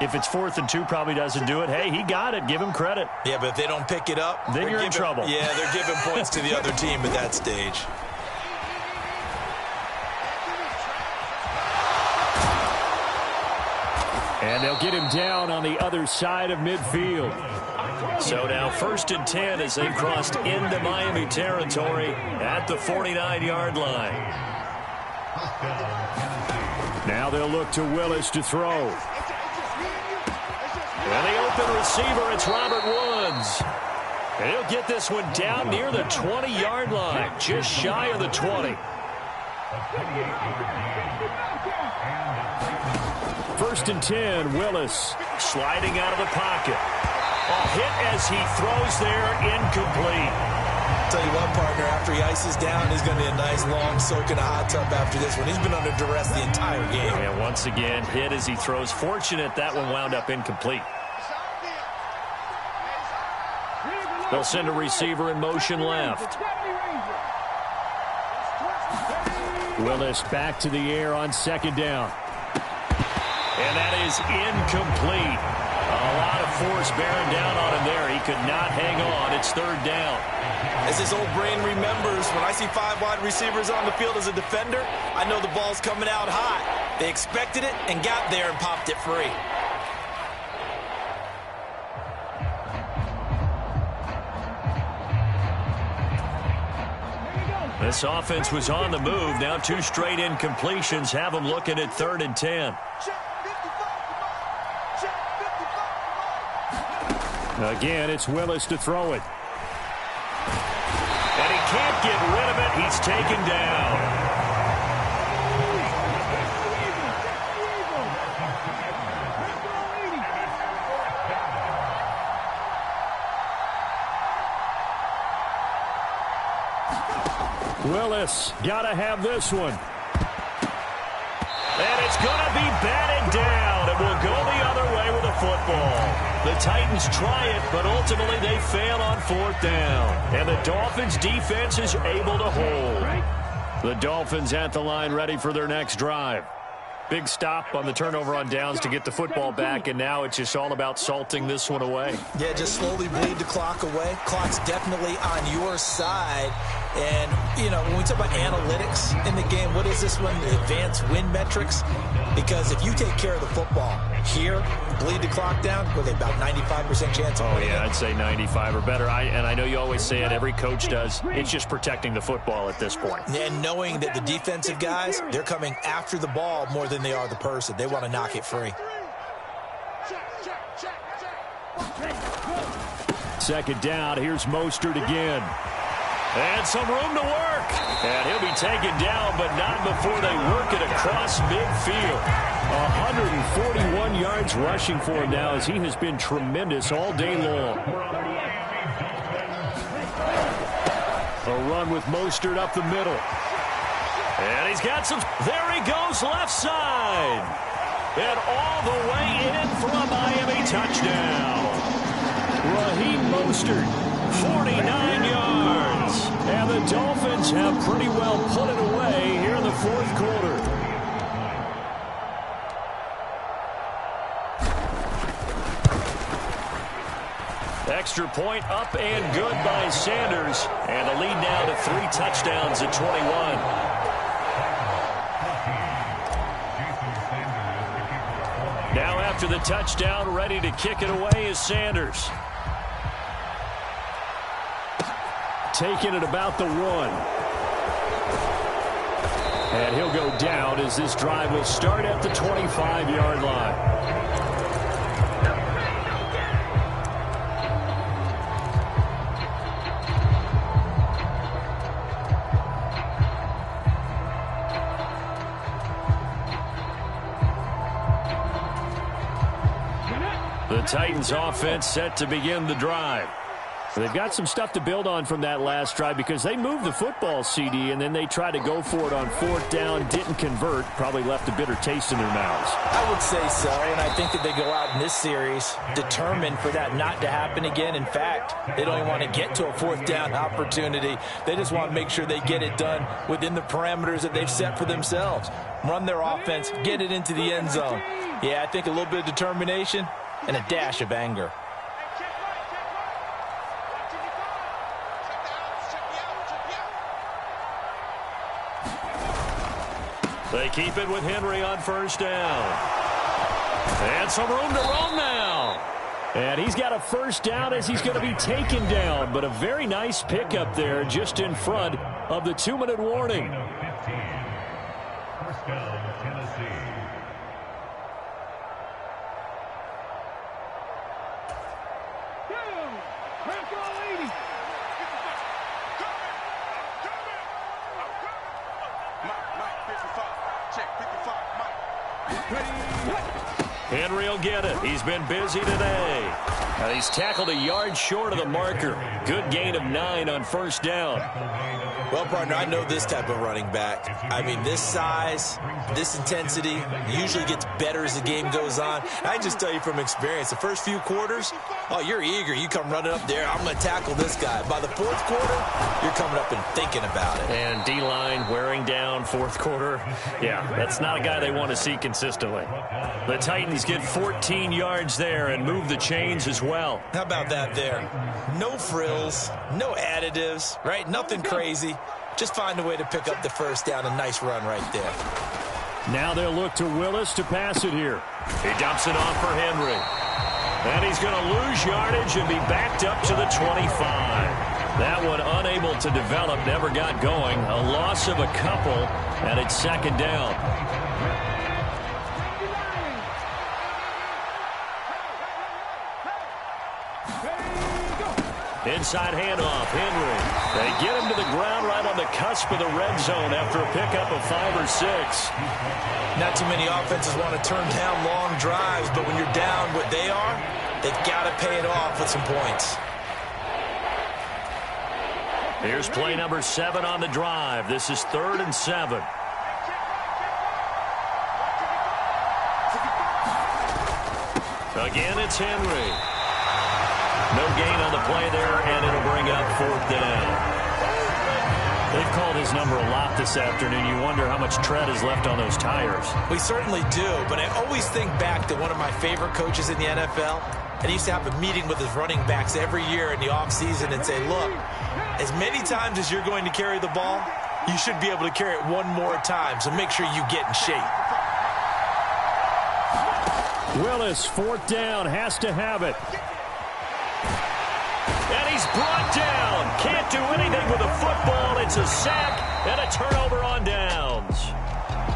If it's 4th and 2, probably doesn't do it. Hey, he got it. Give him credit. Yeah, but if they don't pick it up, then you're in trouble. Yeah, they're giving points to the other team at that stage. And they'll get him down on the other side of midfield. So now 1st and 10 as they've crossed into Miami territory at the 49-yard line. Now they'll look to Willis to throw. And the open receiver, it's Robert Woods. And he'll get this one down near the 20-yard line, just shy of the 20. 1st and 10, Willis sliding out of the pocket. A hit as he throws there, incomplete. Tell you what, partner, after he ices down, he's going to be a nice long soak in a hot tub after this one. He's been under duress the entire game. And once again, hit as he throws. Fortunate that one wound up incomplete. They'll send a receiver in motion left. Willis back to the air on 2nd down. And that is incomplete. A lot of force bearing down on him there. He could not hang on. It's 3rd down. As his old brain remembers, when I see 5 wide receivers on the field as a defender, I know the ball's coming out hot. They expected it and got there and popped it free. This offense was on the move. Now 2 straight incompletions have them looking at 3rd and 10. Again, it's Willis to throw it. And he can't get rid of it. He's taken down. Willis, gotta have this one. And it's gonna be batted down. It will go the other way with a football. The Titans try it, but ultimately they fail on 4th down. And the Dolphins defense is able to hold. The Dolphins at the line ready for their next drive. Big stop on the turnover on downs to get the football back, and now it's just all about salting this one away. Yeah, just slowly bleed the clock away. Clock's definitely on your side. And, you know, when we talk about analytics in the game, what is this one? Advanced win metrics? Because if you take care of the football here, bleed the clock down, with about 95% chance of winning. Oh, yeah, I'd say 95 or better. And I know you always say it, every coach does. It's just protecting the football at this point. And knowing that the defensive guys, they're coming after the ball more than they are the person. They want to knock it free. 2nd down, here's Mostert again. And some room to work. And he'll be taken down, but not before they work it across midfield. 141 yards rushing for him now, as he has been tremendous all day long. A run with Mostert up the middle. And he's got some. There he goes, left side. And all the way in for a Miami touchdown. Raheem Mostert, 49 yards. And the Dolphins have pretty well put it away here in the 4th quarter. Extra point up and good by Sanders. And the lead now to 3 touchdowns at 21. Now after the touchdown, ready to kick it away is Sanders. Taking it about the 1. And he'll go down as this drive will start at the 25-yard line. The Titans offense set to begin the drive. They've got some stuff to build on from that last drive because they moved the football, CD, and then they tried to go for it on fourth down, didn't convert, probably left a bitter taste in their mouths. I would say so, and I think that they go out in this series determined for that not to happen again. In fact, they don't even want to get to a fourth down opportunity. They just want to make sure they get it done within the parameters that they've set for themselves. Run their offense, get it into the end zone. Yeah, I think a little bit of determination and a dash of anger. They keep it with Henry on first down. And some room to roam now. And he's got a first down as he's going to be taken down. But a very nice pickup there just in front of the 2-minute warning. 15. First down, Tennessee. Henry will get it. He's been busy today. Now he's tackled a yard short of the marker. Good gain of 9 on first down. Well, partner, I know this type of running back. I mean, this size, this intensity usually gets better as the game goes on. I can just tell you from experience, the first few quarters, oh, you're eager. You come running up there, I'm going to tackle this guy. By the fourth quarter, you're coming up and thinking about it. And D-line wearing down fourth quarter. Yeah, that's not a guy they want to see consistently. The Titans get 14 yards there and move the chains as well. How about that there? No frills, no additives, right? Nothing crazy. Just find a way to pick up the first down. A nice run right there. Now they'll look to Willis to pass it here. He dumps it off for Henry. And he's going to lose yardage and be backed up to the 25. That one unable to develop, never got going. A loss of a couple, and it's second down. Inside handoff, Henry. They get him to the ground right on the cusp of the red zone after a pickup of 5 or 6. Not too many offenses want to turn down long drives, but when you're down what they are, they've got to pay it off with some points. Here's play number 7 on the drive. This is 3rd and 7. Again, it's Henry. No gain on the play there, and it'll bring up 4th down. They've called his number a lot this afternoon. You wonder how much tread is left on those tires. We certainly do, but I always think back to one of my favorite coaches in the NFL, and he used to have a meeting with his running backs every year in the offseason and say, look, as many times as you're going to carry the ball, you should be able to carry it one more time, so make sure you get in shape. Willis, 4th down, has to have it. And he's brought down. Can't do anything with the football. It's a sack and a turnover on downs.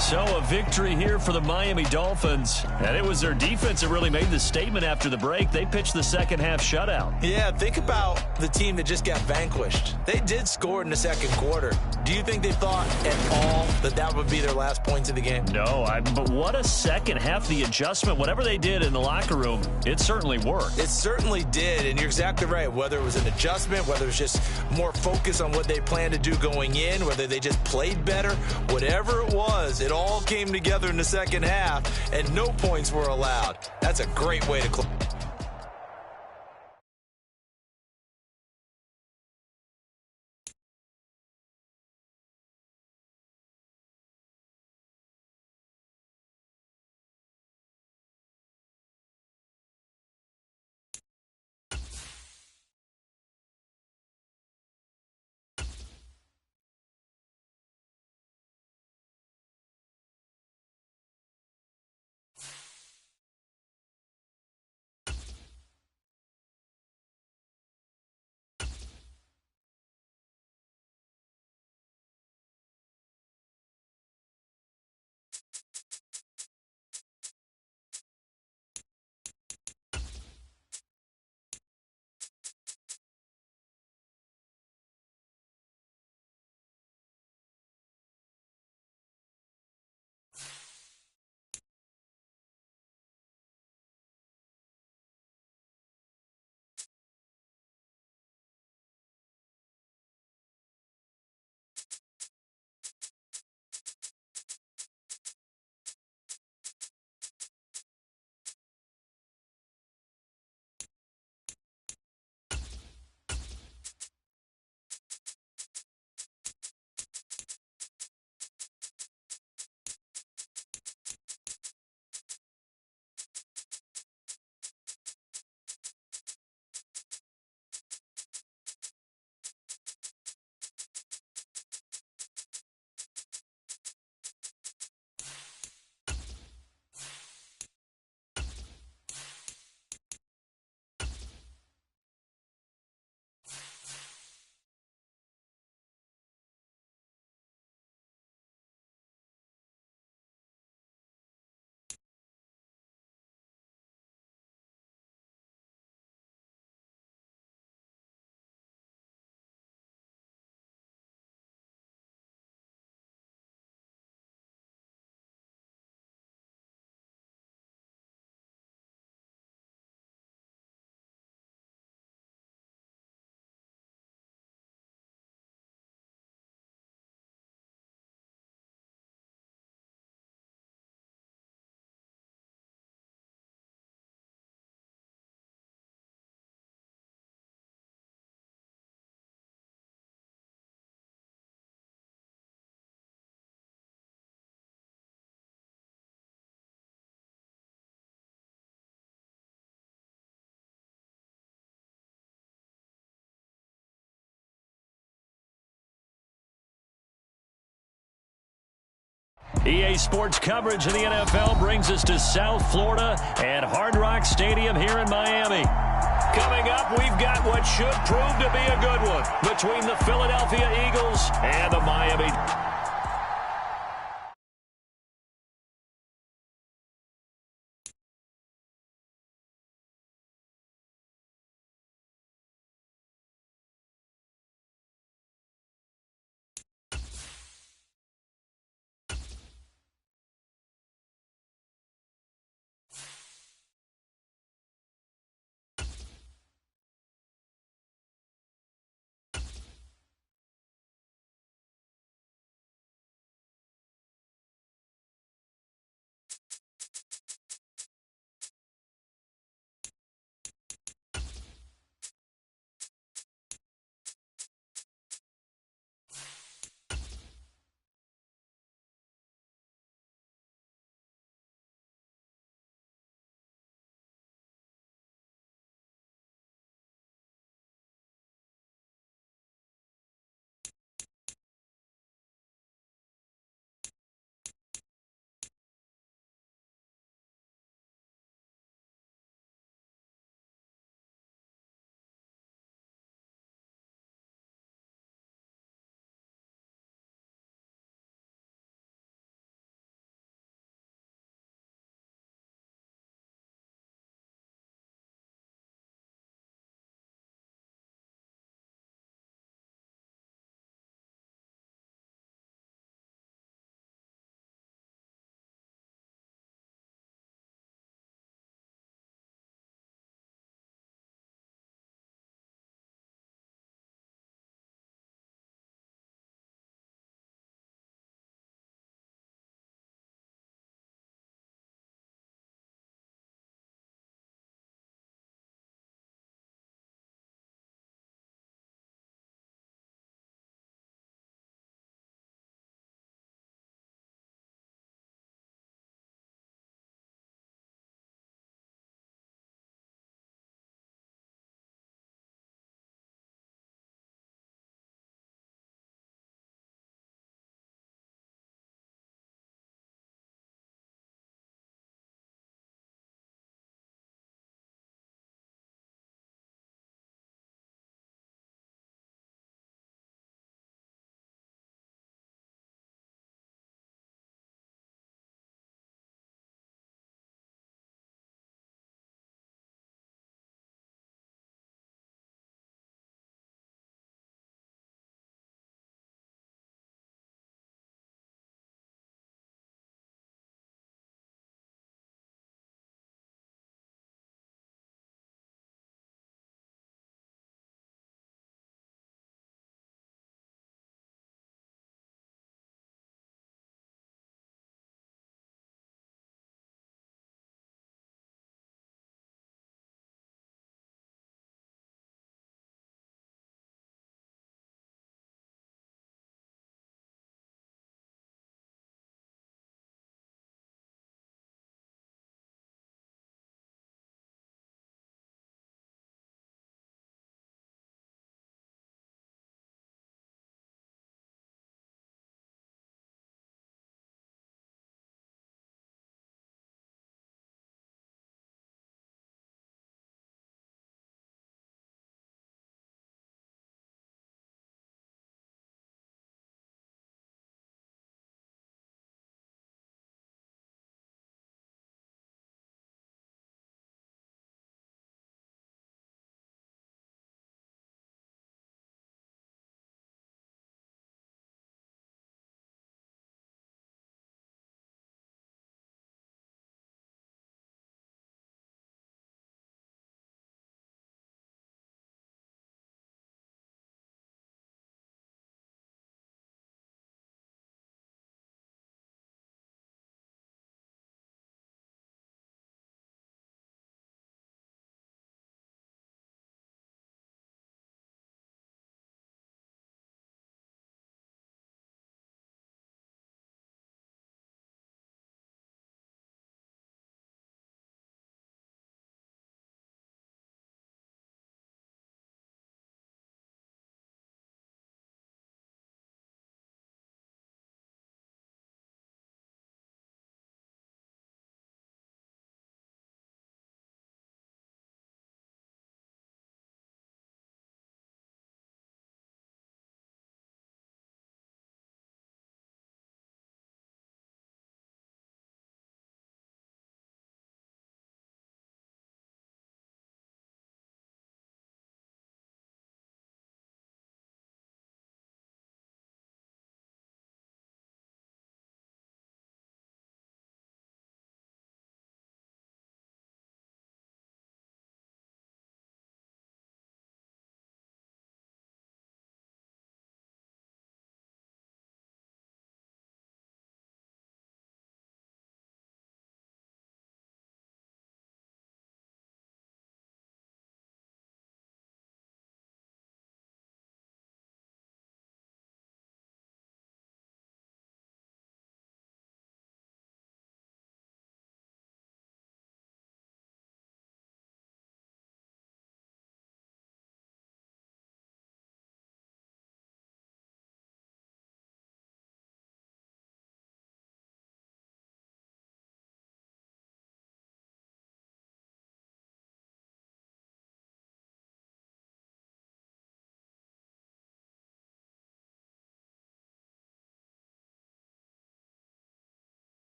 So a victory here for the Miami Dolphins. And it was their defense that really made the statement after the break. They pitched the second half shutout. Yeah, think about the team that just got vanquished. They did score in the second quarter. Do you think they thought at all that that would be their last points of the game? No, but what a second half. The adjustment, whatever they did in the locker room, it certainly worked. It certainly did, and you're exactly right. Whether it was an adjustment, whether it was just more focus on what they planned to do going in, whether they just played better, whatever it was, it all came together in the second half, and no points were allowed. That's a great way to close. EA Sports coverage of the NFL brings us to South Florida and Hard Rock Stadium here in Miami. Coming up, we've got what should prove to be a good one between the Philadelphia Eagles and the Miami